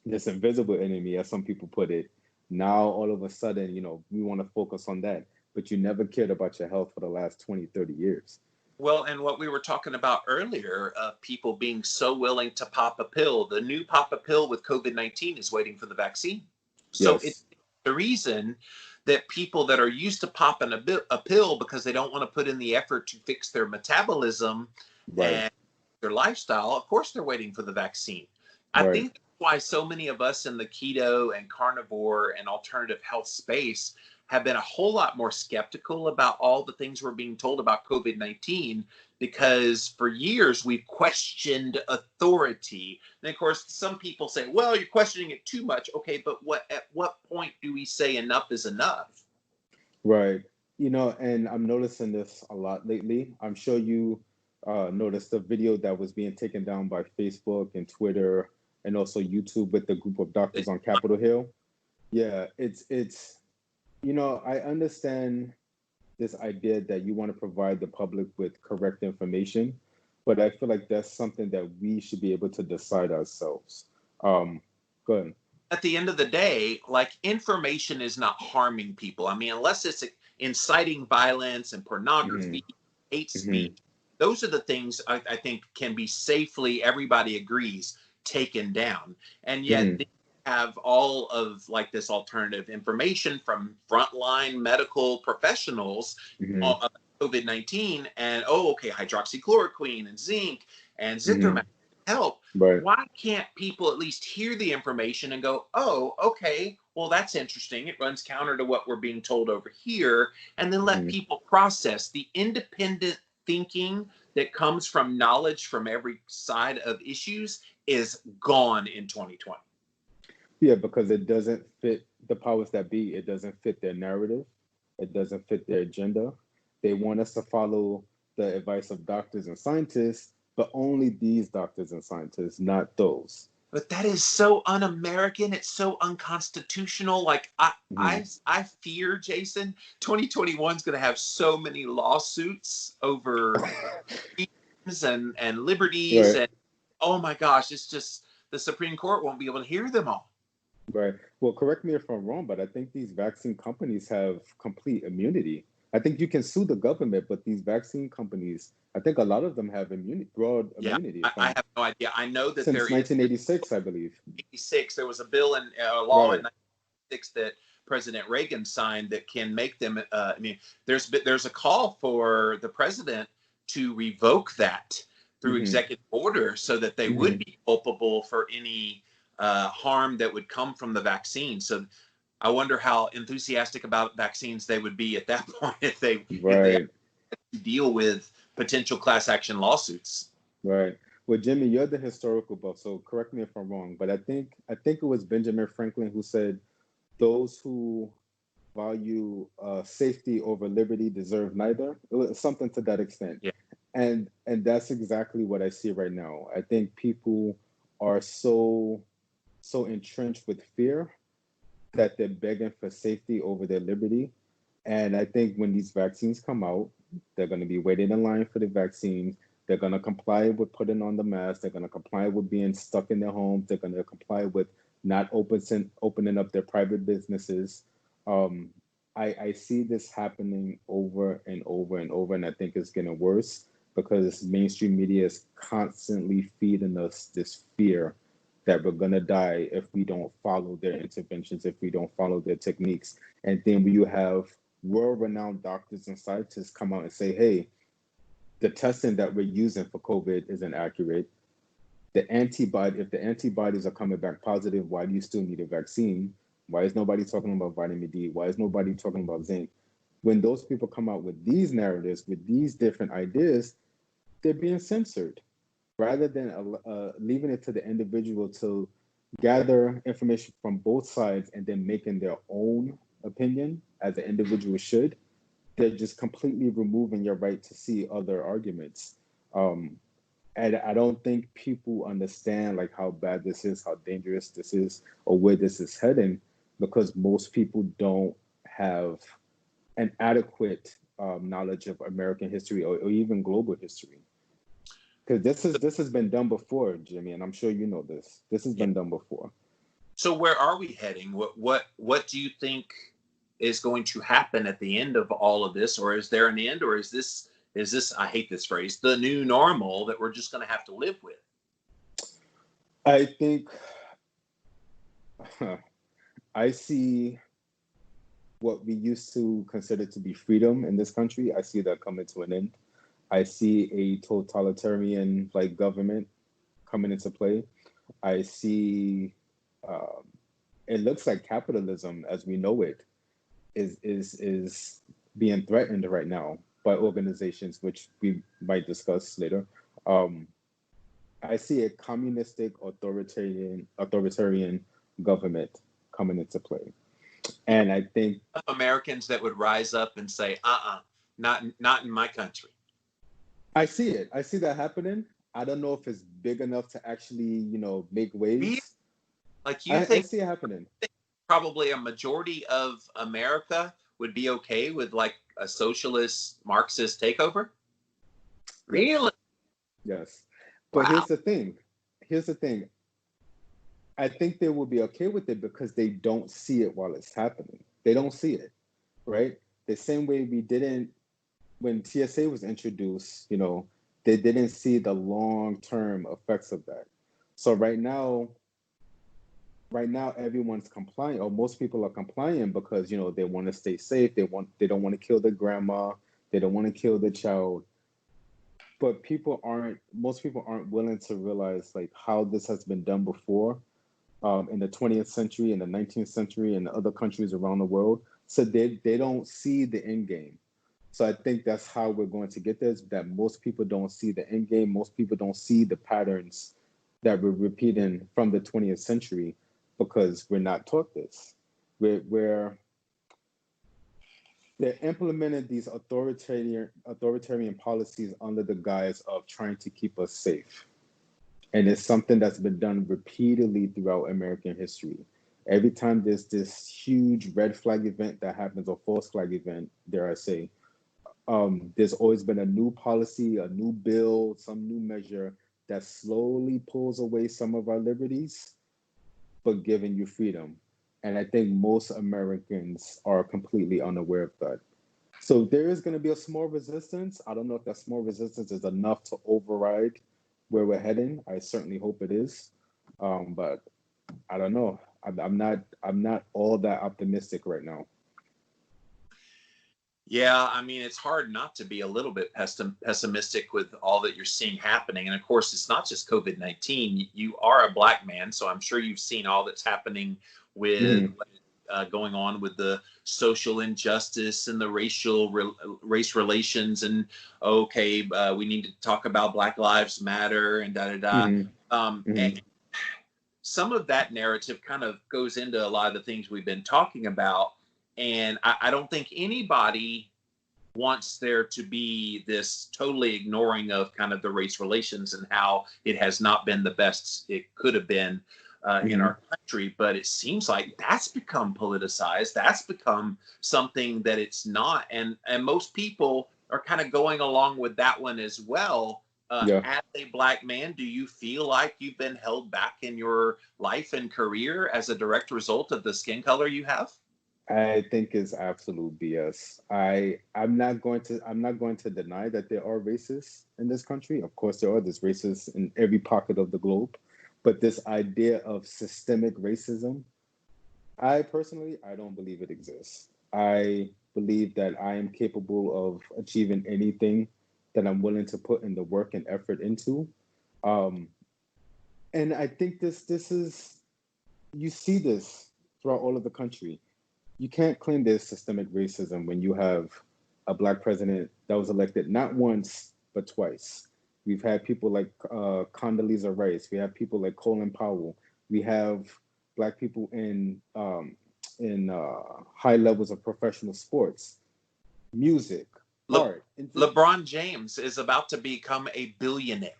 this invisible enemy, as some people put it, now all of a sudden, we want to focus on that. But you never cared about your health for the last 20, 30 years. Well, and what we were talking about earlier, people being so willing to pop a pill. The new pop a pill with COVID-19 is waiting for the vaccine. So Yes. it's the reason that people that are used to popping a pill because they don't want to put in the effort to fix their metabolism and their lifestyle, of course they're waiting for the vaccine. I think that's why so many of us in the keto and carnivore and alternative health space have been a whole lot more skeptical about all the things we're being told about COVID-19, because for years we've questioned authority. And of course, some people say, well, you're questioning it too much. Okay, but at what point do we say enough is enough? Right. And I'm noticing this a lot lately. I'm sure you noticed the video that was being taken down by Facebook and Twitter and also YouTube with the group of doctors on Capitol Hill. Yeah, it's I understand this idea that you want to provide the public with correct information, but I feel like that's something that we should be able to decide ourselves. Go ahead. At the end of the day, like, information is not harming people. I mean, unless it's inciting violence and pornography, hate speech, those are the things I think can be safely, everybody agrees, taken down. And yet they have all of this alternative information from frontline medical professionals on COVID-19 and hydroxychloroquine and zinc and zithromax help. Why can't people at least hear the information and go, oh, okay, well, that's interesting. It runs counter to what we're being told over here. And then let people process. The independent thinking that comes from knowledge from every side of issues is gone in 2020. Yeah, because it doesn't fit the powers that be. It doesn't fit their narrative. It doesn't fit their agenda. They want us to follow the advice of doctors and scientists, but only these doctors and scientists, not those. But that is so un-American. It's so unconstitutional. I fear, Jason, 2021 is going to have so many lawsuits over and liberties, Right. and oh my gosh, it's just the Supreme Court won't be able to hear them all. Right. Well, correct me if I'm wrong, but I think these vaccine companies have complete immunity. I think you can sue the government, but these vaccine companies, I think a lot of them have immunity, broad Yeah, immunity I from have no idea. I know that there since is 1986, I believe. 86. There was a bill in law in Right. 96 that President Reagan signed that can make them. I mean, there's a call for the president to revoke that through Hmm. executive order so that they would Hmm. be culpable for any harm that would come from the vaccine. So I wonder how enthusiastic about vaccines they would be at that point if they Right. had to deal with potential class action lawsuits. Right. Well, Jimmy, you're the historical buff, so correct me if I'm wrong, but I think it was Benjamin Franklin who said those who value safety over liberty deserve neither. It was something to that extent. Yeah. And that's exactly what I see right now. I think people are so entrenched with fear that they're begging for safety over their liberty. And I think when these vaccines come out, they're going to be waiting in line for the vaccines. They're going to comply with putting on the mask. They're going to comply with being stuck in their homes. They're going to comply with not opening up their private businesses. Um, I see this happening over and over and over, and I think it's getting worse because mainstream media is constantly feeding us this fear that we're going to die if we don't follow their interventions, if we don't follow their techniques. And then you have world-renowned doctors and scientists come out and say, hey, the testing that we're using for COVID isn't accurate. If the antibodies are coming back positive, why do you still need a vaccine? Why is nobody talking about vitamin D? Why is nobody talking about zinc? When those people come out with these narratives, with these different ideas, they're being censored rather than leaving it to the individual to gather information from both sides and then making their own opinion as an individual should. They're just completely removing your right to see other arguments. Um, and I don't think people understand like how bad this is, how dangerous this is, or where this is heading, because most people don't have an adequate knowledge of American history or even global history. Because this has been done before, Jimmy, and I'm sure you know this. This has Yeah. been done before. So where are we heading? What do you think is going to happen at the end of all of this, or is there an end, or is this I hate this phrase, the new normal that we're just going to have to live with? I think I see what we used to consider to be freedom in this country. I see that coming to an end. I see a totalitarian like government coming into play. I see um, it looks like capitalism as we know it is being threatened right now by organizations which we might discuss later. Um, I see a communistic authoritarian government coming into play. And I think Americans that would rise up and say, not in my country. I see it. I see that happening. I don't know if it's big enough to actually, make Really? waves. Like you I think see it happening. probably a majority of America would be okay with like a socialist Marxist takeover? Yes. Really? Yes. But Wow. here's the thing. Here's the thing. I think they will be okay with it because they don't see it while it's happening. They don't see it, right? The same way we didn't when TSA was introduced, they didn't see the long-term effects of that. So right now everyone's complying, or most people are complying because they want to stay safe. They don't want to kill their grandma. They don't want to kill the child. But most people aren't willing to realize like how this has been done before in the 20th century, in the 19th century, and other countries around the world. So they don't see the end game. So I think that's how we're going to get this, that most people don't see the end game. Most people don't see the patterns that we're repeating from the 20th century because we're not taught this. We're they're implementing these authoritarian policies under the guise of trying to keep us safe. And it's something that's been done repeatedly throughout American history. Every time there's this huge red flag event that happens, or false flag event, dare I say, There's always been a new policy, a new bill, some new measure that slowly pulls away some of our liberties, but giving you freedom. And I think most Americans are completely unaware of that. So there is going to be a small resistance. I don't know if that small resistance is enough to override where we're heading. I certainly hope it is, but I don't know. I'm not. I'm not all that optimistic right now. Yeah, I mean, it's hard not to be a little bit pessimistic with all that you're seeing happening. And of course, it's not just COVID-19. You are a Black man, so I'm sure you've seen all that's happening with Mhm. going on with the social injustice and the race relations. And okay, we need to talk about Black Lives Matter and da da da. Mhm. And Mhm. some of that narrative kind of goes into a lot of the things we've been talking about. And I don't think anybody wants there to be this totally ignoring of kind of the race relations and how it has not been the best it could have been in Mhm. our country. But it seems like that's become politicized. That's become something that it's not. And most people are kind of going along with that one as well. Yeah. As a Black man, do you feel like you've been held back in your life and career as a direct result of the skin color you have? I think it's absolute BS. I'm not going to deny that there are racists in this country. Of course there are. There's racists in every pocket of the globe. But this idea of systemic racism, I personally I don't believe it exists. I believe that I am capable of achieving anything that I'm willing to put in the work and effort into. Um, and I think this is you see this throughout all of the country. You can't claim there's systemic racism when you have a Black president that was elected not once but twice. We've had people like Condoleezza Rice. We have people like Colin Powell. We have Black people in high levels of professional sports, music, Le- art, and just LeBron James is about to become a billionaire.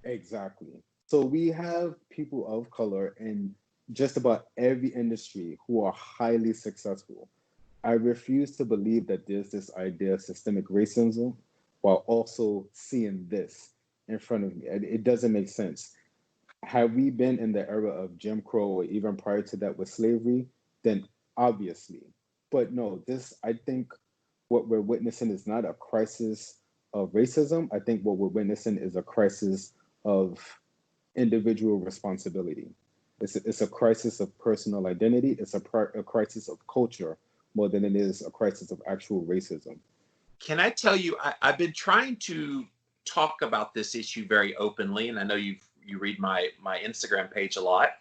exactly. So we have people of color in just about every industry who are highly successful. I refuse to believe that there's this idea of systemic racism while also seeing this in front of me. It doesn't make sense. Had we been in the era of Jim Crow or even prior to that with slavery, then obviously. But no, I think what we're witnessing is not a crisis of racism. I think what we're witnessing is a crisis of individual responsibility. It's a crisis of personal identity. It's a crisis of culture more than it is a crisis of actual racism. Can I tell you, I've been trying to talk about this issue very openly, and I know you read my Instagram page a lot.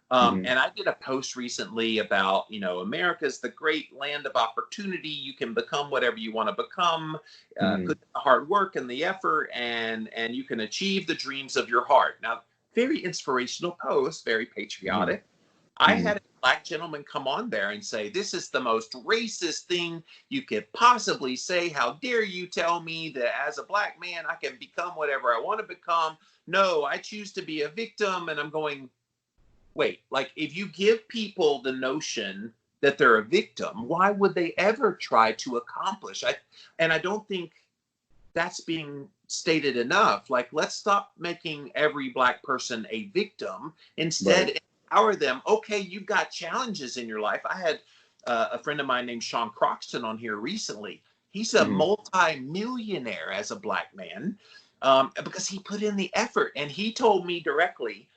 Hmm. And I did a post recently about, America's the great land of opportunity. You can become whatever you want to become. Hmm. Put in the hard work and the effort, and you can achieve the dreams of your heart. Now, very inspirational post, very Hmm. patriotic. I Hmm. had a Black gentleman come on there and say, "This is the most racist thing you could possibly say. How dare you tell me that as a Black man, I can become whatever I want to become? No, I choose to be a victim." And I'm going, wait, like if you give people the notion that they're a victim, why would they ever try to accomplish? And I don't think that's being stated enough. Like, let's stop making every Black person a victim. Right. Instead, empower them. Okay, you've got challenges in your life. I had a friend of mine named Sean Croxton on here recently. He's a Hmm. multi-millionaire as a Black man, because he put in the effort. And he told me directly,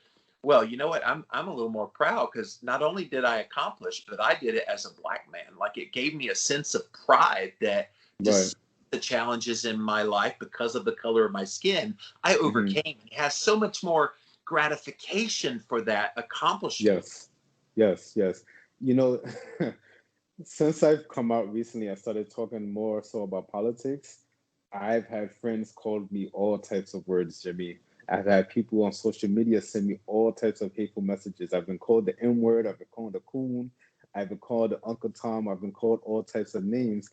well, you know what? I'm a little more proud because not only did I accomplish, but I did it as a Black man. Like, it gave me a sense of pride that Right. despite the challenges in my life because of the color of my skin, I Hmm. overcame. He has so much more gratification for that accomplishment. Yes. Yes. Yes. You know, since I've come out recently, I started talking more so about politics. I've had friends call me all types of words, Jimmy. I've had people on social media send me all types of hateful messages. I've been called the N word. I've been called a coon. I've been called the Uncle Tom. I've been called all types of names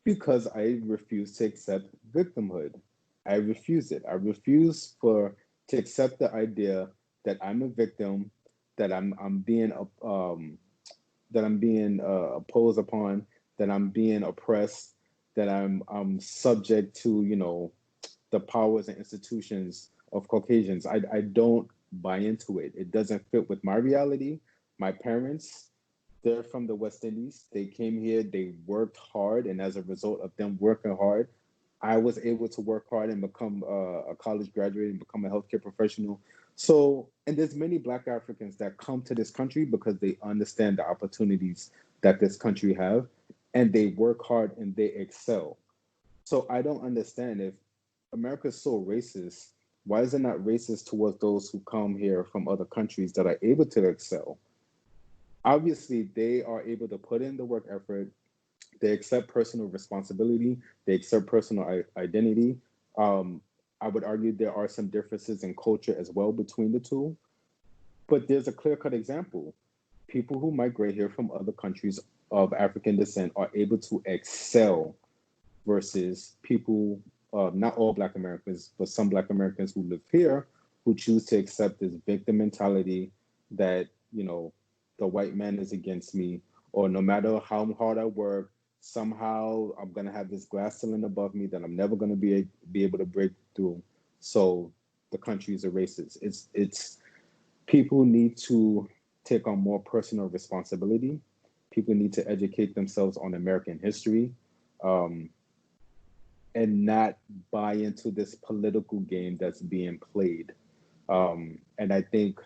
because I refuse to accept victimhood. I refuse it. I refuse to accept the idea that I'm a victim, that I'm being opposed upon, that I'm being oppressed. that I'm subject to, the powers and institutions of Caucasians. I don't buy into it. It doesn't fit with my reality. My parents, they're from the West Indies. They came here, they worked hard, and as a result of them working hard, I was able to work hard and become a college graduate and become a healthcare professional. So, and there's many Black Africans that come to this country because they understand the opportunities that this country have, and they work hard and they excel. So I don't understand if America is so racist. Why is it not racist towards those who come here from other countries that are able to excel? Obviously, they are able to put in the work effort. They accept personal responsibility. They accept personal identity. Um, I would argue there are some differences in culture as well between the two. But there's a clear-cut example. People who migrate here from other countries of African descent are able to excel versus people, not all Black Americans, but some Black Americans who live here who choose to accept this victim mentality that, the white man is against me, or no matter how hard I work, somehow I'm going to have this glass ceiling above me that I'm never going to be able to break through. So the country is a racist. It's people need to take on more personal responsibility. People need to educate themselves on American history. Um, and not buy into this political game that's being played. And I think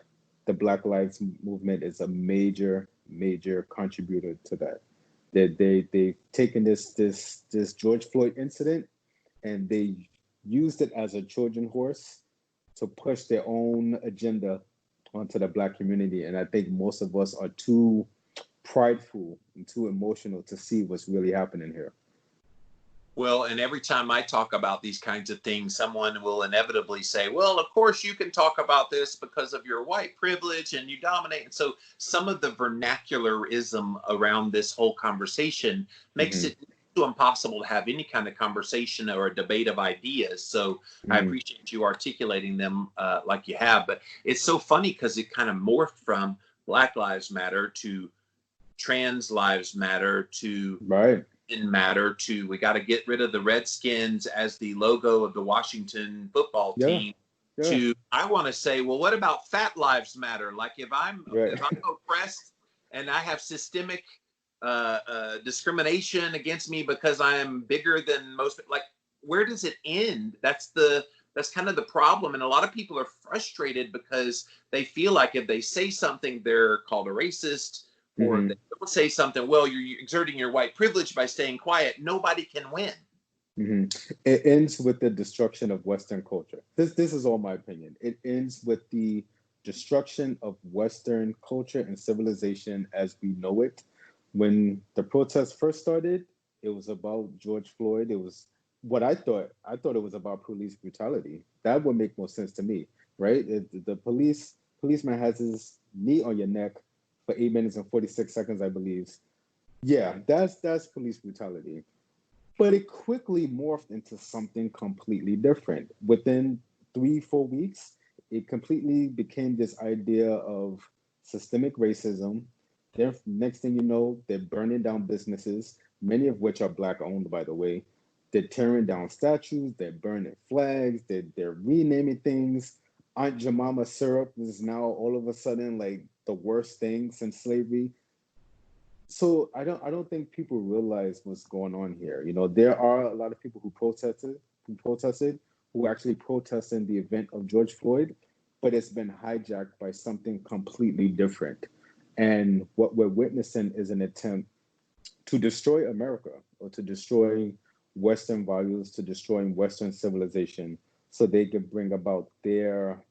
the Black Lives Movement is a major, major contributor to that. They've taken this George Floyd incident and they used it as a Trojan horse to push their own agenda onto the Black community. And I think most of us are too prideful and too emotional to see what's really happening here. Well, and every time I talk about these kinds of things, someone will inevitably say, well, of course you can talk about this because of your white privilege and you dominate. And so some of the vernacularism around this whole conversation makes it too impossible to have any kind of conversation or a debate of ideas. So I appreciate you articulating them like you have. But it's so funny because it kind of morphed from Black Lives Matter to Trans Lives Matter to Right. in matter to we got to get rid of the Redskins as the logo of the Washington football team to I want to say, well, what about Fat Lives Matter? Like if I'm oppressed and I have systemic discrimination against me because I am bigger than most, like where does it end? That's kind of the problem. And a lot of people are frustrated because they feel like if they say something, they're called a racist. Or they don't say something, well, you're exerting your white privilege by staying quiet. Nobody can win. It ends with the destruction of Western culture. This is all my opinion. It ends with the destruction of Western culture and civilization as we know it. When the protests first started, it was about George Floyd. It was what I thought. I thought it was about police brutality. That would make more sense to me, right? The policeman has his knee on your neck for 8 minutes and 46 seconds, I believe. Yeah, that's police brutality. But it quickly morphed into something completely different. Within 3-4 weeks, it completely became this idea of systemic racism. Then next thing you know, they're burning down businesses, many of which are Black owned, by the way. They're tearing down statues, they're burning flags, they're renaming things. Aunt Jemima syrup is now all of a sudden like the worst thing since slavery. So I don't think people realize what's going on here. There are a lot of people who protested, who actually protested the event of George Floyd, but it's been hijacked by something completely different. And what we're witnessing is an attempt to destroy America or to destroy Western values, to destroying Western civilization, so they can bring about their,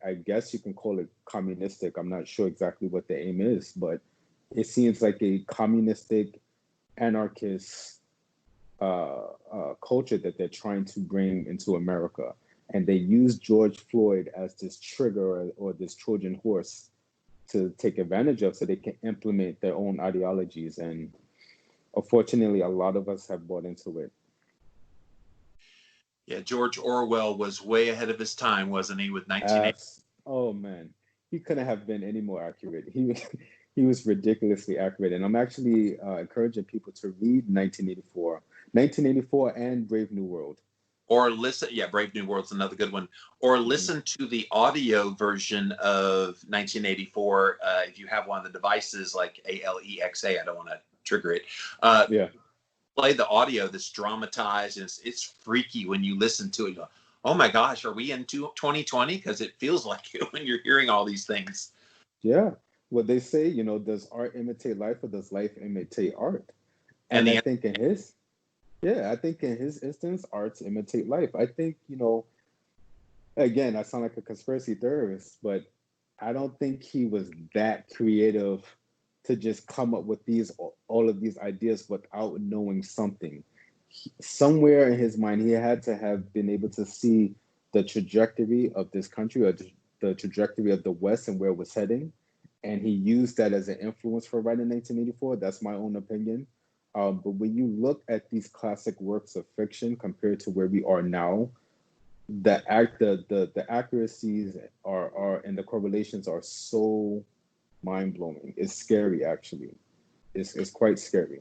I guess you can call it communistic. I'm not sure exactly what the aim is, but it seems like a communistic, anarchist culture that they're trying to bring into America. And they use George Floyd as this trigger or this Trojan horse to take advantage of so they can implement their own ideologies. And unfortunately, a lot of us have bought into it. Yeah, George Orwell was way ahead of his time, wasn't he, with 1980? Oh, man. He couldn't have been any more accurate. He was ridiculously accurate. And I'm actually encouraging people to read 1984. 1984 and Brave New World. Or listen, yeah, Brave New World's another good one. Or listen to the audio version of 1984 if you have one of the devices like Alexa. I don't want to trigger it. Yeah. Play the audio that's dramatized, and it's freaky when you listen to it. You go, oh my gosh, are we in 2020? Because it feels like it when you're hearing all these things. Yeah. What they say, you know, does art imitate life or does life imitate art? And And I the think in his, yeah, I think in his instance, arts imitate life. I think, you know, again, I sound like a conspiracy theorist, but I don't think he was that creative to just come up with all of these ideas without knowing something. Somewhere in his mind, he had to have been able to see the trajectory of this country or the trajectory of the West and where it was heading. And he used that as an influence for writing 1984. That's my own opinion. But when you look at these classic works of fiction compared to where we are now, the accuracies are and the correlations are so mind-blowing. It's scary, actually. It's quite scary.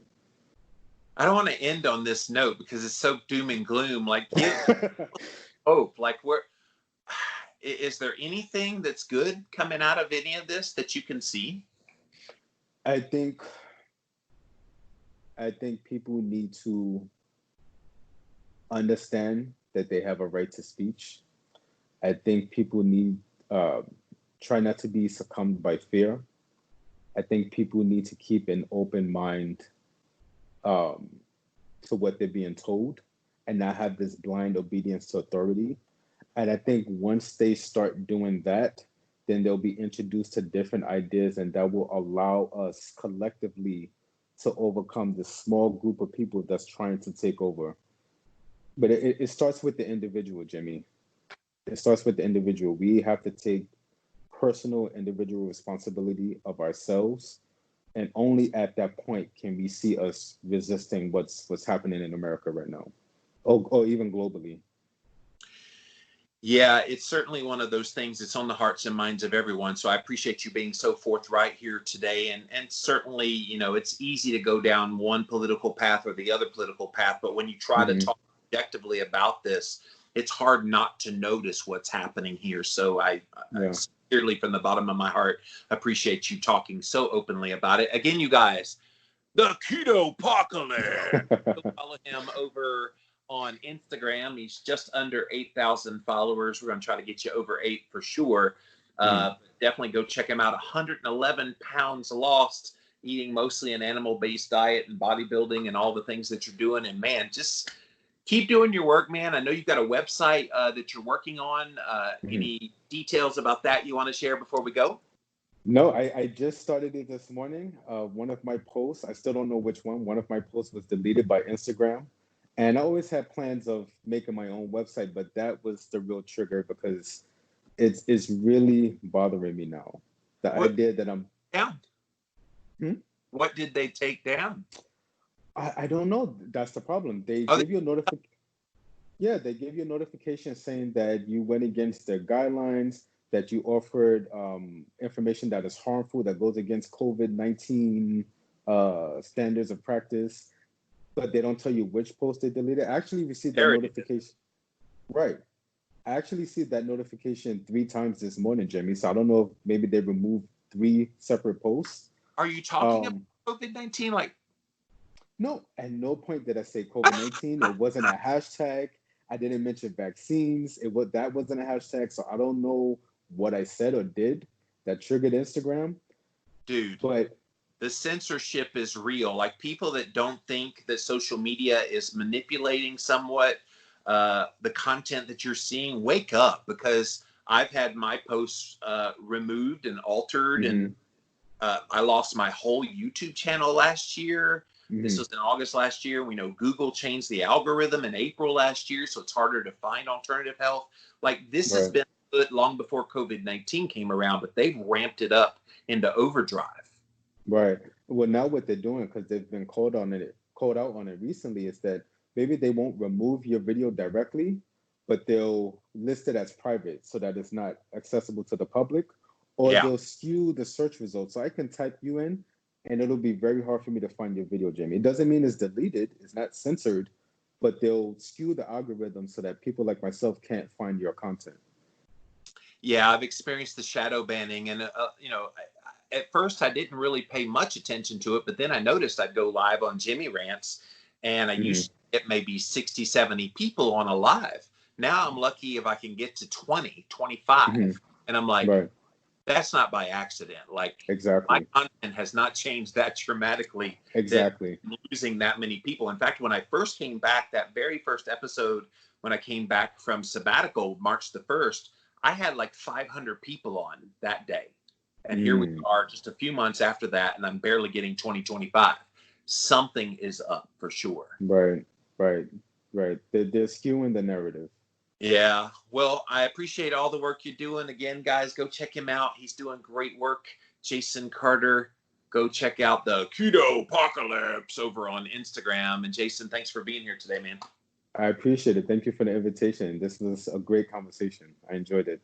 I don't want to end on this note because it's so doom and gloom. Like, give hope. Like, is there anything that's good coming out of any of this that you can see? I think people need to understand that they have a right to speech. I think people need try not to be succumbed by fear. I think people need to keep an open mind to what they're being told and not have this blind obedience to authority. And I think once they start doing that, then they'll be introduced to different ideas, and that will allow us collectively to overcome this small group of people that's trying to take over. But it starts with the individual, Jimmy. It starts with the individual. We have to take personal individual responsibility of ourselves, and only at that point can we see us resisting what's happening in America right now, or even globally. Yeah, it's certainly one of those things that's on the hearts and minds of everyone. So I appreciate you being so forthright here today. And certainly, you know, it's easy to go down one political path or the other political path. But when you try to talk objectively about this, it's hard not to notice what's happening here. So I sincerely, from the bottom of my heart, appreciate you talking so openly about it. Again, you guys, the Keto Apocalypse. Go follow him over on Instagram. He's just under 8,000 followers. We're going to try to get you over 8 for sure. Definitely go check him out. 111 pounds lost, eating mostly an animal-based diet and bodybuilding and all the things that you're doing. And man, just keep doing your work, man. I know you've got a website that you're working on. Any details about that you want to share before we go? No, I just started it this morning. One of my posts, I still don't know which one of my posts was deleted by Instagram. And I always had plans of making my own website, but that was the real trigger because it's really bothering me now. The idea that I'm down. What did they take down? I don't know. That's the problem. They give you a notification. Yeah, they give you a notification saying that you went against their guidelines, that you offered information that is harmful, that goes against COVID-19 standards of practice. But they don't tell you which post they deleted. I actually received that notification. Right. I actually see that notification 3 times this morning, Jimmy. So I don't know if maybe they removed 3 separate posts. Are you talking about COVID-19? Like, no, at no point did I say COVID-19. It wasn't a hashtag. I didn't mention vaccines. That wasn't a hashtag. So I don't know what I said or did that triggered Instagram. Dude. But the censorship is real. Like, people that don't think that social media is manipulating somewhat the content that you're seeing, wake up, because I've had my posts removed and altered, and I lost my whole YouTube channel last year. This was in August last year. We know Google changed the algorithm in April last year, so it's harder to find alternative health. Like, this has been good long before COVID-19 came around, but they've ramped it up into overdrive. Right. Well, now what they're doing, because they've been called out on it recently, is that maybe they won't remove your video directly, but they'll list it as private so that it's not accessible to the public, or they'll skew the search results. So I can type you in, and it'll be very hard for me to find your video, Jamie. It doesn't mean it's deleted. It's not censored, but they'll skew the algorithm so that people like myself can't find your content. Yeah, I've experienced the shadow banning, and at first I didn't really pay much attention to it, but then I noticed I'd go live on Jimmy Rants, and I Mm-hmm. used to get maybe 60, 70 people on a live. Now I'm lucky if I can get to 20, 25. Mm-hmm. And I'm like, Right. that's not by accident. Like, my Exactly. content has not changed that dramatically that Exactly. I'm losing that many people. In fact, when I first came back, that very first episode, when I came back from sabbatical, March the 1st, I had like 500 people on that day. And here we Mm. are just a few months after that, and I'm barely getting 20, 25. Something is up for sure. Right. Right. Right. They're skewing the narrative. Yeah. Well, I appreciate all the work you're doing. Again, guys, go check him out. He's doing great work. Jason Carter. Go check out the Keto Apocalypse over on Instagram. And Jason, thanks for being here today, man. I appreciate it. Thank you for the invitation. This was a great conversation. I enjoyed it.